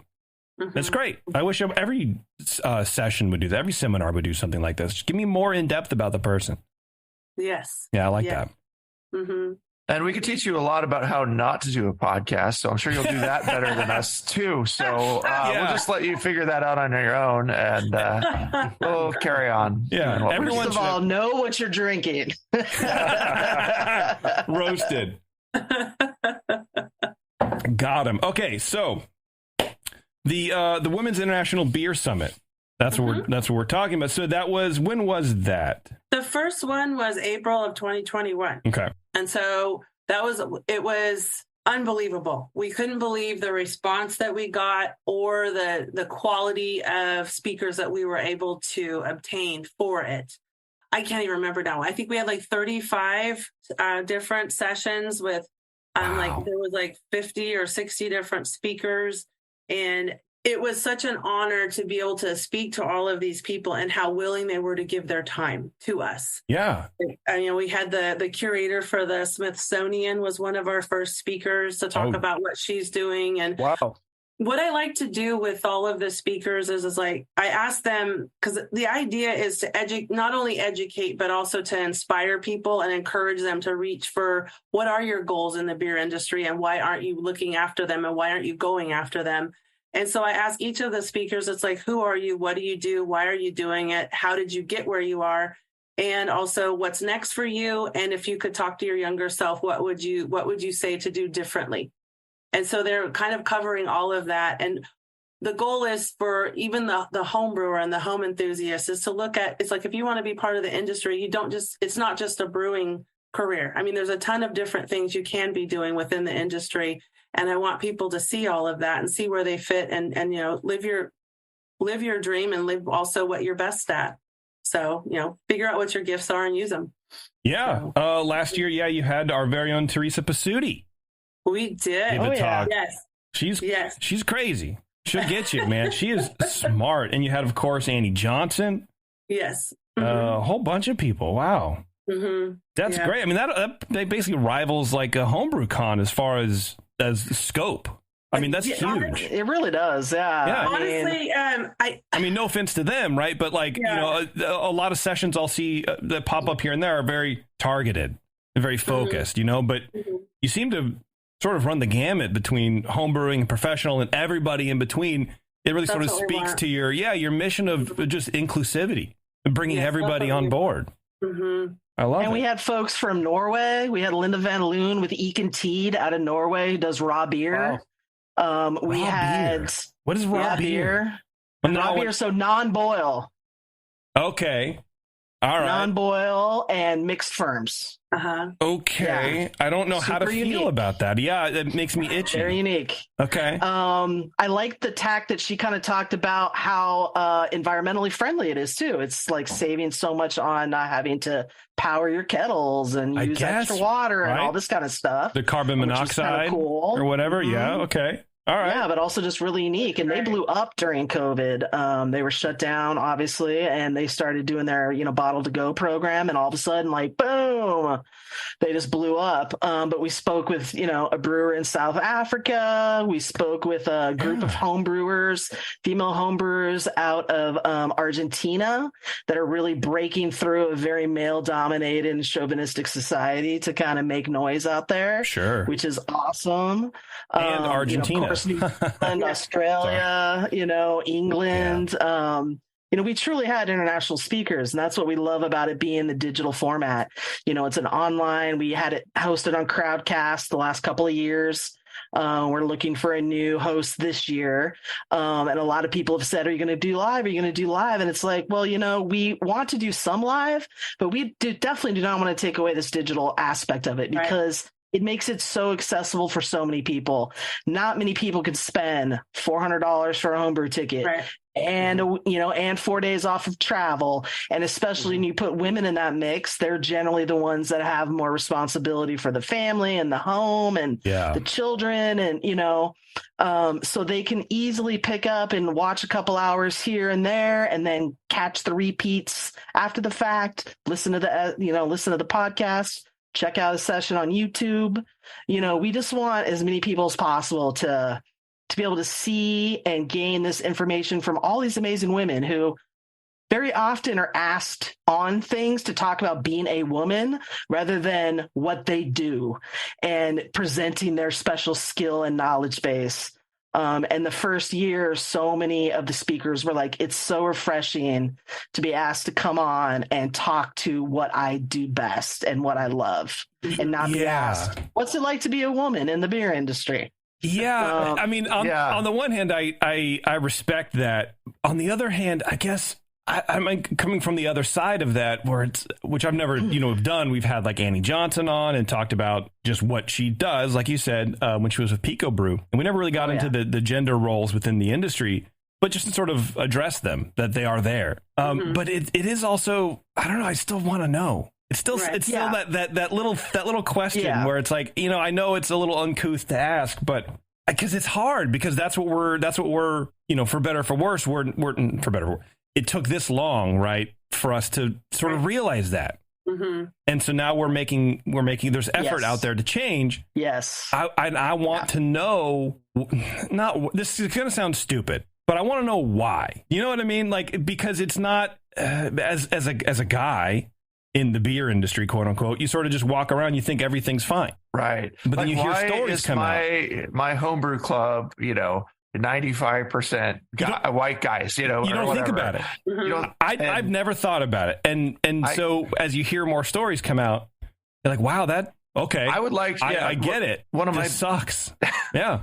That's great. I wish every session would do that. Every seminar would do something like this. Just give me more in depth about the person. Yes. Yeah, I like that. Mm-hmm. And we could teach you a lot about how not to do a podcast. So I'm sure you'll do that better than us too. So we'll just let you figure that out on your own, and we'll carry on. Yeah. First of all, know what you're drinking. Roasted. Got him. Okay, so the Women's International Beer Summit. That's what we're talking about. So when was that? The first one was April of 2021. Okay. And so it was unbelievable. We couldn't believe the response that we got or the quality of speakers that we were able to obtain for it. I can't even remember now. I think we had like 35 different sessions with there was like 50 or 60 different speakers. And it was such an honor to be able to speak to all of these people and how willing they were to give their time to us. Yeah. We had the curator for the Smithsonian was one of our first speakers to talk about what she's doing. And what I like to do with all of the speakers is like, I ask them, because the idea is to not only educate, but also to inspire people and encourage them to reach for what are your goals in the beer industry and why aren't you looking after them and why aren't you going after them? And so I ask each of the speakers, it's like, who are you? What do you do? Why are you doing it? How did you get where you are? And also what's next for you? And if you could talk to your younger self, what would you say to do differently? And so they're kind of covering all of that. And the goal is for even the home brewer and the home enthusiast is to look at, it's like, if you want to be part of the industry, it's not just a brewing career. I mean, there's a ton of different things you can be doing within the industry. And I want people to see all of that and see where they fit and live your dream and live also what you're best at. So, figure out what your gifts are and use them. Yeah. So. Last year, you had our very own Teresa Pasuti. We did. Give a talk. Yes. She's crazy. She'll get you, man. She is smart. And you had, of course, Annie Johnson. Yes. A whole bunch of people. Wow. Mm-hmm. That's great. I mean, that basically rivals like a homebrew con as far as scope. I mean, that's huge. It really does. Yeah. Honestly, I mean, no offense to them, right? But a lot of sessions I'll see that pop up here and there are very targeted and very focused, But you seem to sort of run the gamut between homebrewing and professional and everybody in between. It really sort of speaks to your mission of just inclusivity and bringing everybody on board. Mm-hmm. I love it. And we had folks from Norway. We had Linda Van Loon with Eken Teed out of Norway who does raw beer. Wow. We had beer. What is raw beer? Raw beer, so non-boil. Okay. All right. Non-boil and mixed firms. Okay. Yeah. I don't know how to feel about that. Yeah, it makes me itchy. Very unique. Okay. I like the tack that she kind of talked about how environmentally friendly it is too. It's like saving so much on not having to power your kettles and use extra water and all this kind of stuff. The carbon monoxide or whatever. Mm-hmm. Yeah. Okay. All right. Yeah, but also just really unique. And they blew up during COVID. They were shut down, obviously, and they started doing their, bottle to go program. And all of a sudden, like, boom, they just blew up. But we spoke with, a brewer in South Africa. We spoke with a group of homebrewers, female homebrewers out of Argentina that are really breaking through a very male-dominated and chauvinistic society to kind of make noise out there. Sure. Which is awesome. And Argentina. New Zealand, Australia, England. We truly had international speakers, and that's what we love about it being the digital format. It's an online. We had it hosted on Crowdcast the last couple of years. We're looking for a new host this year. And a lot of people have said, are you going to do live? Are you going to do live? And it's like, well, we want to do some live, but we definitely do not want to take away this digital aspect of it because it makes it so accessible for so many people. Not many people can spend $400 for a homebrew ticket and, and 4 days off of travel. And especially when you put women in that mix, they're generally the ones that have more responsibility for the family and the home and the children. And, so they can easily pick up and watch a couple hours here and there and then catch the repeats after the fact, listen to the podcast. Check out a session on YouTube. We just want as many people as possible to to be able to see and gain this information from all these amazing women who very often are asked on things to talk about being a woman rather than what they do and presenting their special skill and knowledge base. And the first year, so many of the speakers were like, it's so refreshing to be asked to come on and talk to what I do best and what I love and not be asked, what's it like to be a woman in the beer industry? Yeah. I mean, on the one hand, I respect that. On the other hand, I guess I'm coming from the other side of that, which I've never, done. We've had like Annie Johnson on and talked about just what she does, like you said, when she was with Pico Brew, and we never really got into the gender roles within the industry, but just to sort of address them, that they are there. But it is also, I don't know, I still want to know. It's still that little question where it's like, I know it's a little uncouth to ask, but because it's hard, because that's what we're for better or for worse, we're for better or worse. It took this long, right, for us to sort of realize that. And so now we're making there's effort out there to change. Yes. I want to know, this is going to sound stupid, but I want to know why. You know what I mean? Like, because it's not as a guy in the beer industry, quote unquote, you sort of just walk around, you think everything's fine. Right. But then you hear stories come out. My homebrew club, 95% white guys, you don't think about it. I've never thought about it. And so as you hear more stories come out, you're like, wow, okay. I would like, I get it. One of my sucks. Yeah.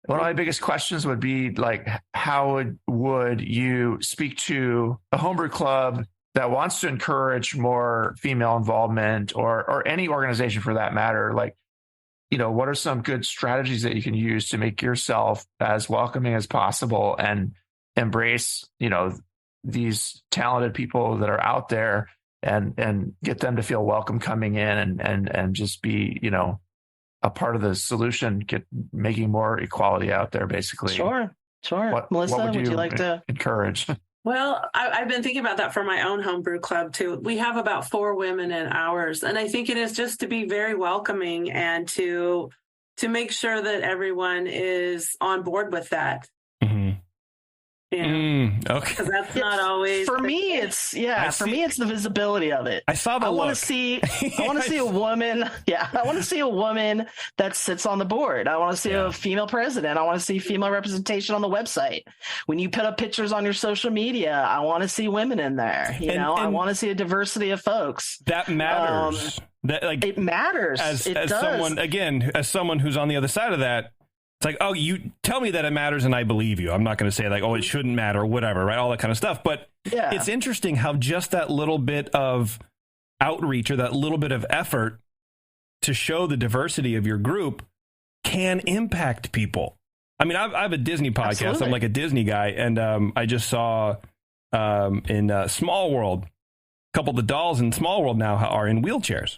One of my biggest questions would be like, how would you speak to a homebrew club that wants to encourage more female involvement or any organization for that matter? Like, what are some good strategies that you can use to make yourself as welcoming as possible and embrace, these talented people that are out there and get them to feel welcome coming in and just be, a part of the solution, making more equality out there, basically. Sure. Melissa, would you like to encourage? Well, I've been thinking about that for my own homebrew club too. We have about 4 women in ours, and I think it is just to be very welcoming and to make sure that everyone is on board with that. Okay. Because that's not always for me. It's the visibility of it. I saw the I look. want to see a woman. Yeah, I want to see a woman that sits on the board. I want to see a female president. I want to see female representation on the website. When you put up pictures on your social media, I want to see women in there. I want to see a diversity of folks. That matters. It matters. As someone who's on the other side of that. It's like, oh, you tell me that it matters and I believe you. I'm not going to say like, oh, it shouldn't matter or whatever, right? All that kind of stuff. But it's interesting how just that little bit of outreach or that little bit of effort to show the diversity of your group can impact people. I mean, I have a Disney podcast. Absolutely. I'm like a Disney guy. And I just saw in Small World, a couple of the dolls in Small World now are in wheelchairs.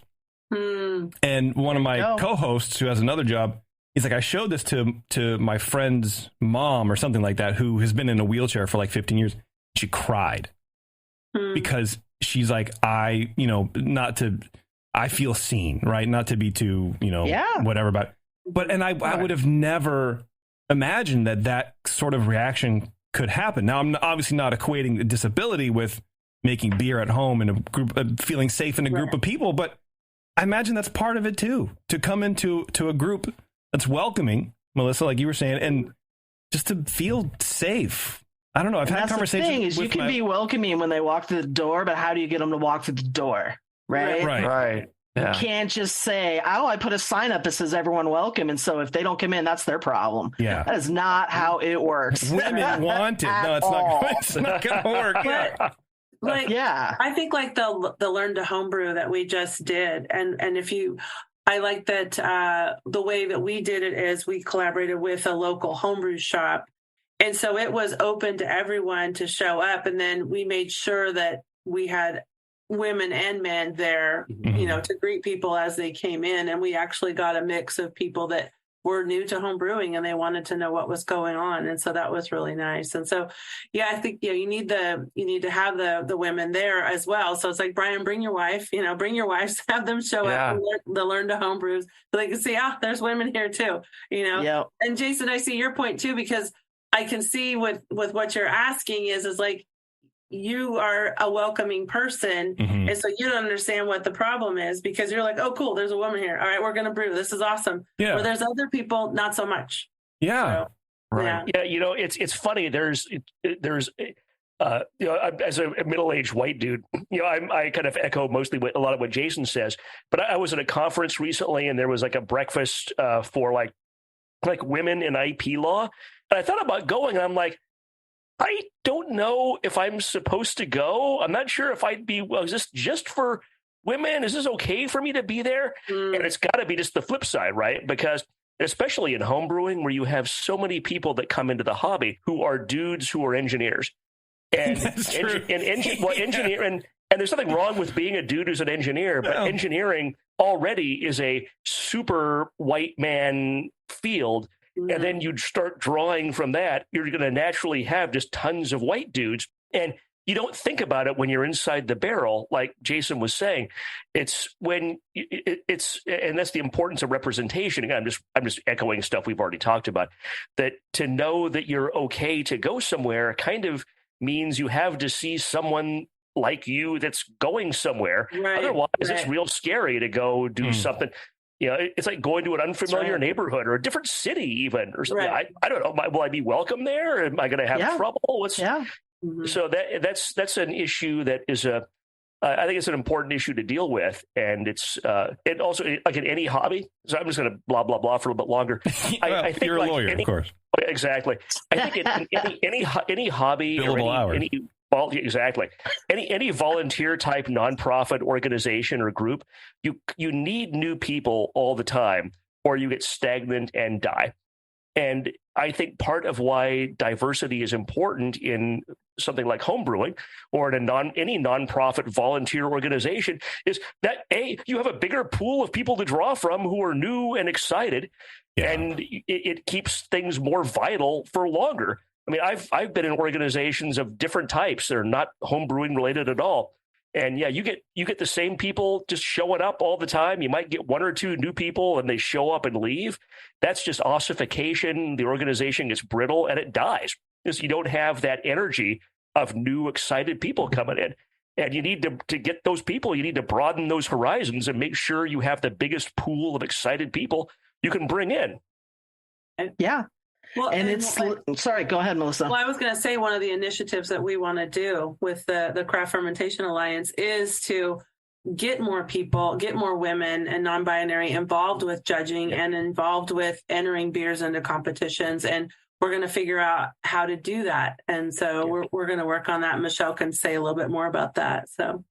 And one of my co-hosts who has another job, he's like, I showed this to my friend's mom or something like that, who has been in a wheelchair for like 15 years. She cried because she's like, I feel seen, right? Not to be too, whatever about, but I would have never imagined that sort of reaction could happen. Now, I'm obviously not equating the disability with making beer at home in a group, feeling safe in a group of people, but I imagine that's part of it too, to come into a group that's welcoming, Melissa, like you were saying, and just to feel safe. I don't know. I've had conversations. The thing is, you can be welcoming when they walk through the door, but how do you get them to walk through the door? Right. Yeah. You can't just say, "Oh, I put a sign up that says everyone welcome," and so if they don't come in, that's their problem. Yeah, that is not how it works. Women want it. No, it's not going to work. I think like the Learn to Homebrew that we just did, and I like that the way that we did it is we collaborated with a local homebrew shop. And so it was open to everyone to show up. And then we made sure that we had women and men there, to greet people as they came in. And we actually got a mix of people that were new to home brewing and they wanted to know what was going on. And so that was really nice. And so, yeah, I think, you need to have the women there as well. So it's like, Brian, bring your wife, bring your wives, have them show up and learn to home brews so they can see, there's women here too, Yep. And Jason, I see your point too, because I can see with what you're asking is like, you are a welcoming person. Mm-hmm. And so you don't understand what the problem is because you're like, oh, cool, there's a woman here. All right, we're going to brew. This is awesome. Yeah. Where there's other people, not so much. Yeah. So, right. Yeah. It's funny. There's as a middle-aged white dude, I kind of echo mostly a lot of what Jason says, but I was at a conference recently and there was like a breakfast for like women in IP law. And I thought about going and I'm like, I don't know if I'm supposed to go. I'm not sure if I'd be, is this just for women? Is this okay for me to be there? And it's got to be just the flip side, right? Because especially in homebrewing where you have so many people that come into the hobby who are dudes who are engineers. And, and there's nothing wrong with being a dude who's an engineer, but engineering already is a super white man field. And then you start drawing from that, you're going to naturally have just tons of white dudes. And you don't think about it when you're inside the barrel, like Jason was saying. It's when and that's the importance of representation. Again, I'm just echoing stuff we've already talked about. That to know that you're okay to go somewhere kind of means you have to see someone like you that's going somewhere. Right, otherwise, it's real scary to go do something. It's like going to an unfamiliar neighborhood or a different city even or something. Right. I don't know. Will I be welcome there? Am I going to have trouble? So that's an issue that is I think it's an important issue to deal with. And it's it also like in any hobby. So I'm just going to blah, blah, blah for a little bit longer. I think you're a lawyer, of course. Exactly. I think any hobby or any volunteer type nonprofit organization or group, you need new people all the time or you get stagnant and die. And I think part of why diversity is important in something like homebrewing or in any nonprofit volunteer organization is that you have a bigger pool of people to draw from who are new and excited, and it keeps things more vital for longer. I mean, I've been in organizations of different types that are not homebrewing related at all. And you get the same people just showing up all the time. You might get one or two new people and they show up and leave. That's just ossification. The organization gets brittle and it dies because you don't have that energy of new, excited people coming in. And you need to get those people, you need to broaden those horizons and make sure you have the biggest pool of excited people you can bring in. Yeah. Well, sorry, go ahead, Melissa. Well, I was going to say one of the initiatives that we want to do with the Craft Fermentation Alliance is to get more people, get more women and non-binary involved with judging and involved with entering beers into competitions. And we're going to figure out how to do that. And so we're going to work on that. Michelle can say a little bit more about that. So,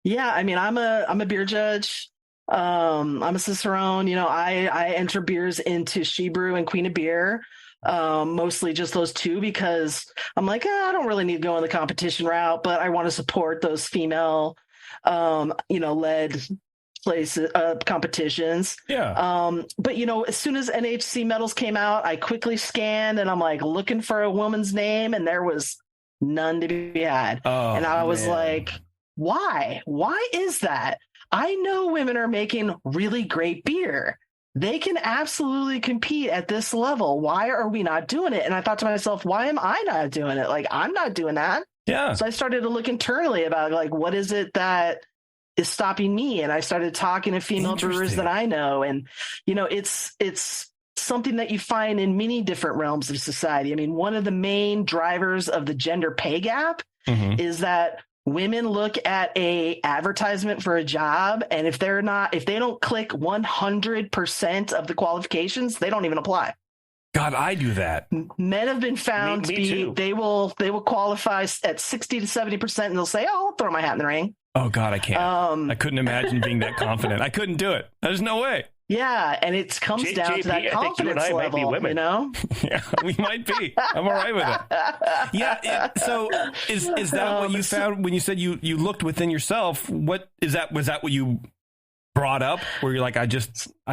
yeah, I mean, I'm a beer judge. I'm a Cicerone. I enter beers into She Brew and Queen of Beer. Mostly just those two because I'm like, I don't really need to go in the competition route, but I want to support those female, led places, competitions. Yeah. But as soon as NHC medals came out, I quickly scanned and I'm like looking for a woman's name and there was none to be had. Oh, and I was like, why? Why is that? I know women are making really great beer. They can absolutely compete at this level. Why are we not doing it? And I thought to myself, why am I not doing it? Like, I'm not doing that. Yeah. So I started to look internally about like, what is it that is stopping me? And I started talking to female brewers that I know. And, it's something that you find in many different realms of society. I mean, one of the main drivers of the gender pay gap is that women look at a advertisement for a job, and if they don't click 100% of the qualifications, they don't even apply. God, I do that. Men have been found to be, they will qualify at 60 to 70%, and they'll say, "Oh, I'll throw my hat in the ring." Oh God, I can't. I couldn't imagine being that confident. I couldn't do it. There's no way. Yeah, and it comes down to that confidence level, Yeah, we might be. I'm all right with it. Yeah. So is that what you found when you said you looked within yourself? What is that? Was that what you brought up where you're like, I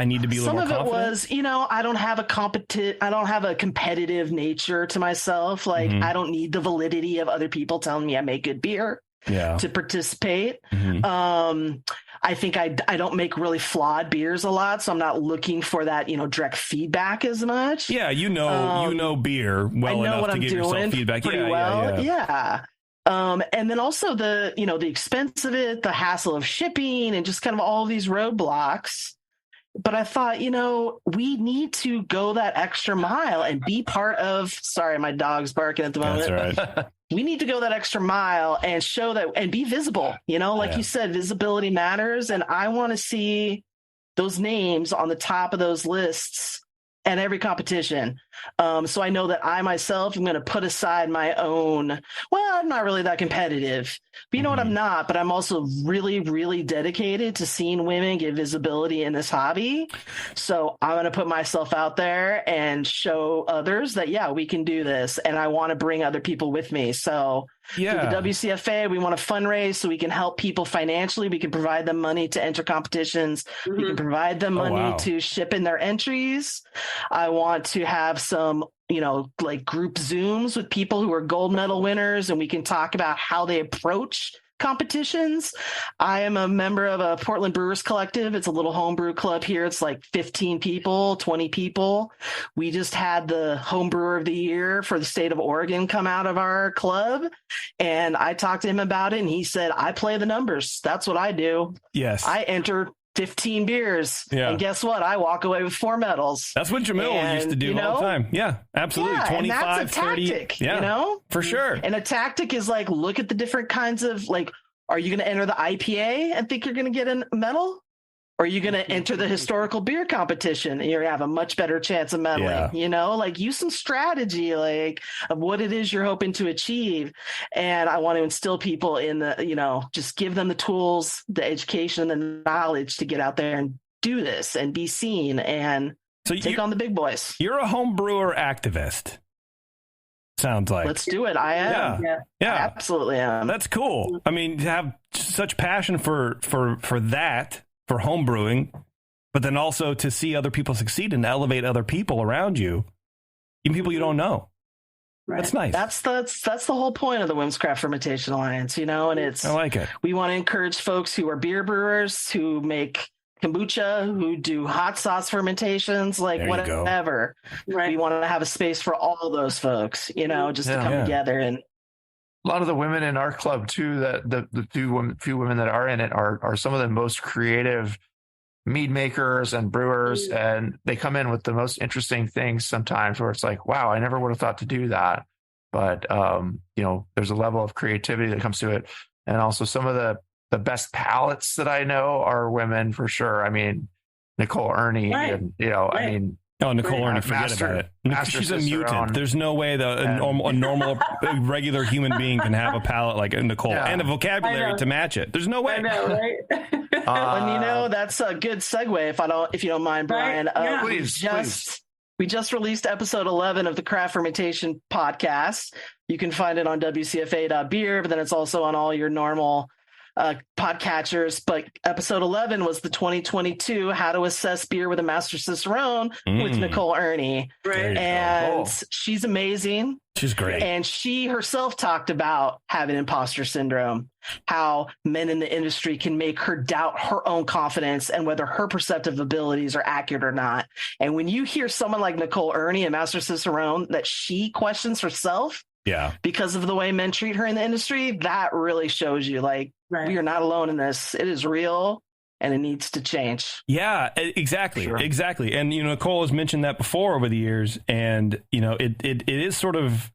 need to be a little more confident? Some of it was, I don't have a competitive nature to myself. Like, I don't need the validity of other people telling me I make good beer to participate. I think I don't make really flawed beers a lot, so I'm not looking for that, direct feedback as much. Yeah, beer well enough to give yourself feedback. Yeah. And then also the expense of it, the hassle of shipping, and just kind of all these roadblocks. But I thought, we need to go that extra mile and be part of. Sorry, my dog's barking at the moment. That's all right. We need to go that extra mile and show that and be visible. You said, visibility matters, and I want to see those names on the top of those lists at every competition. So I know that I myself am going to put aside my own, I'm not really that competitive, but you know what, I'm not, but I'm also really, really dedicated to seeing women get visibility in this hobby. So I'm going to put myself out there and show others that, we can do this. And I want to bring other people with me. So through the WCFA, we want to fundraise so we can help people financially. We can provide them money to enter competitions. We can provide them money to ship in their entries. I want to have some, like group Zooms with people who are gold medal winners, and we can talk about how they approach competitions. I am a member of a Portland Brewers Collective. It's a little homebrew club here. It's like 15 people, 20 people. We just had the home brewer of the year for the state of Oregon come out of our club. And I talked to him about it, and he said, I play the numbers. That's what I do. Yes. I enter 15 beers. And guess what? I walk away with 4 medals. That's what Jamil used to do all the time. Yeah, absolutely. 25, and that's a 30. Tactic, For sure. And a tactic is like, look at the different kinds of, like, are you going to enter the IPA and think you're going to get a medal? Or are you going to enter the historical beer competition and you're going to have a much better chance of medaling? Like, use some strategy, like, of what it is you're hoping to achieve. And I want to instill people in the, just give them the tools, the education, and the knowledge to get out there and do this and be seen and take on the big boys. You're a home brewer activist. Sounds like. Let's do it. I am. Yeah. I absolutely am. That's cool. I mean, to have such passion for that, for home brewing, but then also to see other people succeed and elevate other people around you, even people you don't know. Right. That's nice. That's the whole point of the Women's Craft Fermentation Alliance, and I like it. We want to encourage folks who are beer brewers, who make kombucha, who do hot sauce fermentations, like whatever. Right. We want to have a space for all those folks, just to come together. And a lot of the women in our club too, that the few women that are in it are some of the most creative mead makers and brewers, and they come in with the most interesting things sometimes where it's like, wow, I never would have thought to do that. But there's a level of creativity that comes to it. And also some of the best palates that I know are women for sure. I mean, Nicole Ernie, and Nicole Ernie, forget about it. She's a mutant. There's no way that a normal, regular human being can have a palate like Nicole and a vocabulary to match it. There's no way. I know, right? And that's a good segue if you don't mind, Brian. Right? Please. We just released episode 11 of the Craft Fermentation podcast. You can find it on WCFA.beer, but then it's also on all your normal podcatchers. But episode 11 was the 2022 How to Assess Beer with a Master Cicerone with Nicole Ernie. Right. And she's amazing. She's great. And she herself talked about having imposter syndrome, how men in the industry can make her doubt her own confidence and whether her perceptive abilities are accurate or not. And when you hear someone like Nicole Ernie, a Master Cicerone, that she questions herself because of the way men treat her in the industry, that really shows you, like, we are not alone in this. It is real. And it needs to change. Yeah, exactly. Sure. Exactly. And, Nicole has mentioned that before over the years. And, it is sort of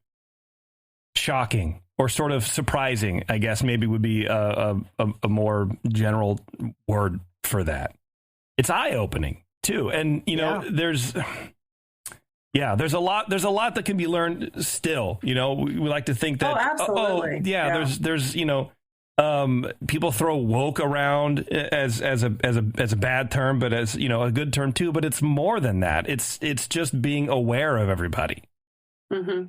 shocking or sort of surprising, I guess maybe would be a more general word for that. It's eye-opening, too. And, there's a lot that can be learned still. We like to think that, absolutely. There's people throw woke around as a bad term, but as a good term too. But it's more than that. It's just being aware of everybody.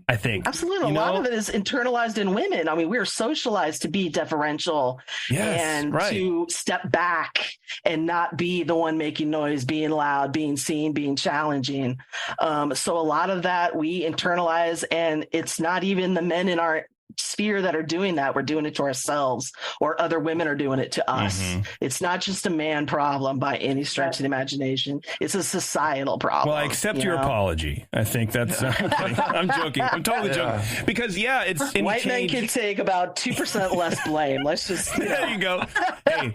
I think. Absolutely. A lot of it is internalized in women. I mean, we're socialized to be deferential and to step back and not be the one making noise, being loud, being seen, being challenging. So a lot of that we internalize, and it's not even the men in our sphere that are doing that. We're doing it to ourselves, or other women are doing it to us. It's not just a man problem by any stretch of the imagination. It's a societal problem. Well, I accept your apology. I think that's I'm joking. I'm totally joking. Because it's white men can take about 2% less blame. Let's just there you go. Hey,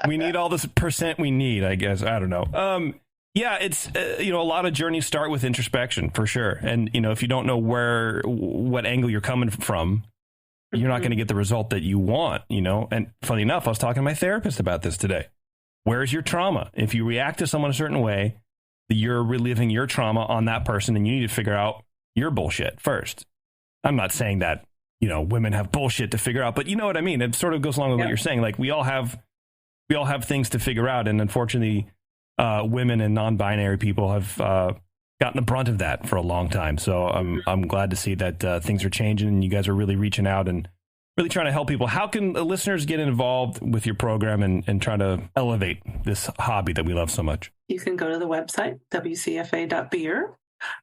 we need all this percent we need, I guess. I don't know. It's a lot of journeys start with introspection for sure. And if you don't know what angle you're coming from, you're not going to get the result that you want, And funny enough, I was talking to my therapist about this today. Where's your trauma? If you react to someone a certain way, you're reliving your trauma on that person, and you need to figure out your bullshit first. I'm not saying that, women have bullshit to figure out, but you know what I mean? It sort of goes along with what you're saying. Like we all have things to figure out. And unfortunately, women and non-binary people have gotten the brunt of that for a long time. So I'm glad to see that things are changing, and you guys are really reaching out and really trying to help people. How can listeners get involved with your program and try to elevate this hobby that we love so much? You can go to the website, wcfa.beer.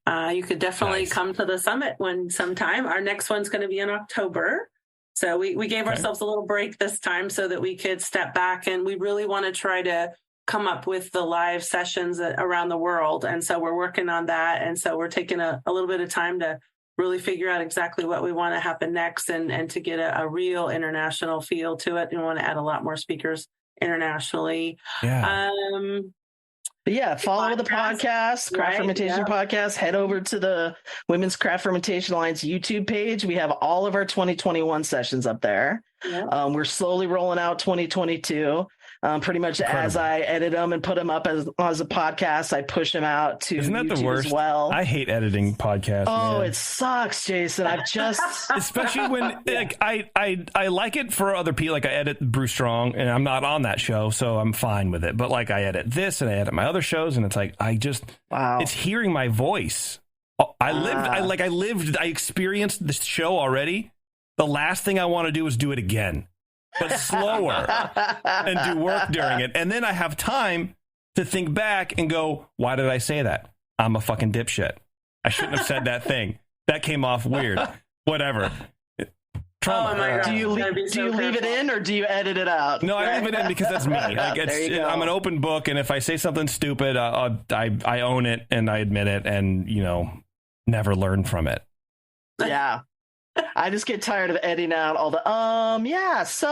You could definitely come to the summit sometime. Our next one's going to be in October. So we gave ourselves a little break this time so that we could step back, and we really want to try to come up with the live sessions around the world. And so we're working on that. And so we're taking a little bit of time to really figure out exactly what we want to happen next, and to get a real international feel to it. We want to add a lot more speakers internationally. Follow the podcast, Craft Fermentation Podcast. Head over to the Women's Craft Fermentation Alliance YouTube page. We have all of our 2021 sessions up there. We're slowly rolling out 2022. Pretty much as I edit them and put them up as a podcast, I push them out to Isn't that YouTube the worst? As well. I hate editing podcasts. Oh, man. It sucks, Jason. I've just especially when I like it for other people. Like I edit Bruce Strong, and I'm not on that show, so I'm fine with it. But like I edit this and I edit my other shows, and it's like it's hearing my voice. I experienced the show already. The last thing I want to do is do it again, but slower, and do work during it. And then I have time to think back and go, why did I say that? I'm a fucking dipshit. I shouldn't have said that thing. That came off weird. Whatever. Trauma. Oh my God. Do you leave it in, or do you edit it out? No, I leave it in because that's me. Like I'm an open book, and if I say something stupid, I own it and I admit it, and never learn from it. Yeah. I just get tired of editing out all the it's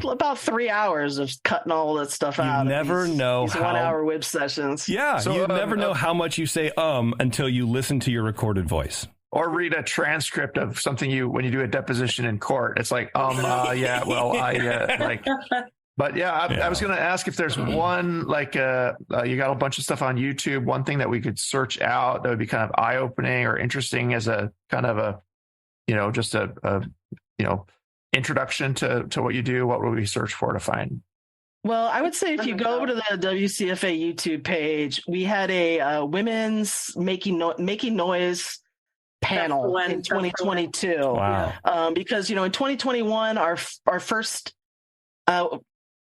about 3 hours of cutting all that stuff out. You never know these 1 hour web sessions. Yeah, so you never know how much you say until you listen to your recorded voice. Or read a transcript of something when you do a deposition in court. It's like, But I was going to ask if there's one, like, you got a bunch of stuff on YouTube. One thing that we could search out that would be kind of eye-opening or interesting as a kind of a, just a introduction to what you do. What would we search for to find? Well, I would say if you go over to the WCFA YouTube page, we had a women's making noise panel in 2022. Wow. Because, in 2021, our first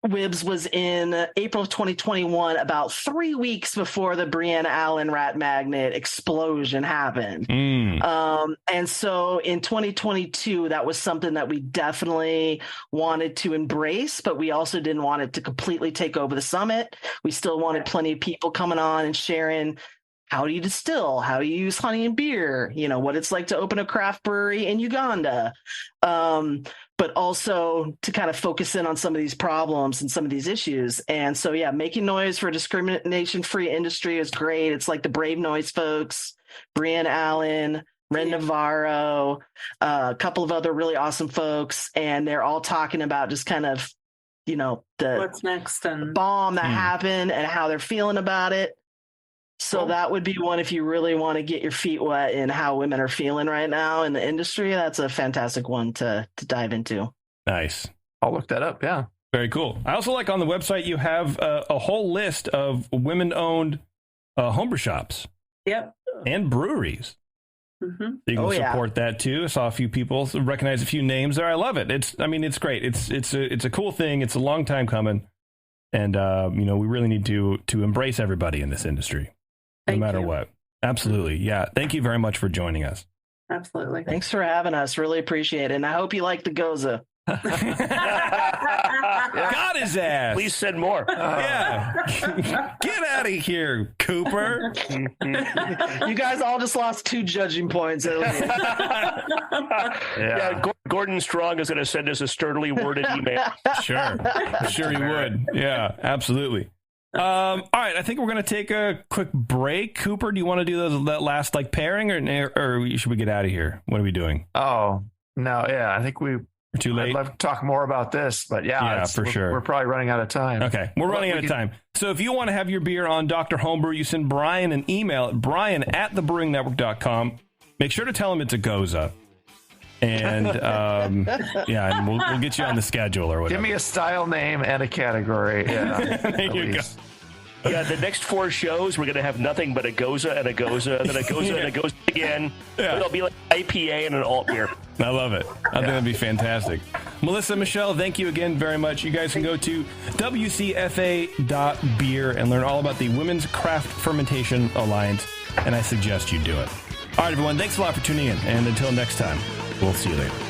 WIBS was in April of 2021, about 3 weeks before the Brianna Allen rat magnet explosion happened. And so in 2022, that was something that we definitely wanted to embrace, but we also didn't want it to completely take over the summit. We still wanted plenty of people coming on and sharing how do you distill, how do you use honey and beer, what it's like to open a craft brewery in Uganda. But also to kind of focus in on some of these problems and some of these issues. And so, making noise for a discrimination-free industry is great. It's like the Brave Noise folks, Brianna Allen, Ren Navarro, a couple of other really awesome folks. And they're all talking about just kind of, the what's next and bomb that happened and how they're feeling about it. So that would be one if you really want to get your feet wet in how women are feeling right now in the industry. That's a fantastic one to dive into. Nice. I'll look that up. Yeah. Very cool. I also like on the website you have a whole list of women-owned homebrew shops. Yep. And breweries. Mm-hmm. You can support that too. I saw a few people recognize a few names there. I love it. It's great. It's a cool thing. It's a long time coming, and we really need to embrace everybody in this industry, no matter what. Absolutely, yeah. Thank you very much for joining us. Absolutely. Thanks for having us. Really appreciate it. And I hope you like the Gose. Got his ass. Please send more. Yeah. Get out of here, Cooper. You guys all just lost 2 judging points. Yeah, Gordon Strong is going to send us a sturdily worded email. Sure he would. Yeah, absolutely. All right, I think we're going to take a quick break. Cooper, do you want to do that last pairing, or should we get out of here? What are we doing? Oh, no, yeah, I think we're too late. I'd love to talk more about this, but for sure. We're probably running out of time. Okay, we're running out of time. So if you want to have your beer on Dr. Homebrew, you send Brian an email at brian@thebrewingnetwork.com. Make sure to tell him it's a Gose. And and we'll get you on the schedule or whatever. Give me a style name and a category. Yeah, there you go. Yeah, the next 4 shows, we're going to have nothing but a Gose and a Gose, and then a Gose and a Gose again. Yeah. It'll be like IPA and an alt beer. I love it. I think that'd be fantastic. Melissa, Michelle, thank you again very much. You guys can go to wcfa.beer and learn all about the Women's Craft Fermentation Alliance, and I suggest you do it. All right, everyone, thanks a lot for tuning in, and until next time, we'll see you later.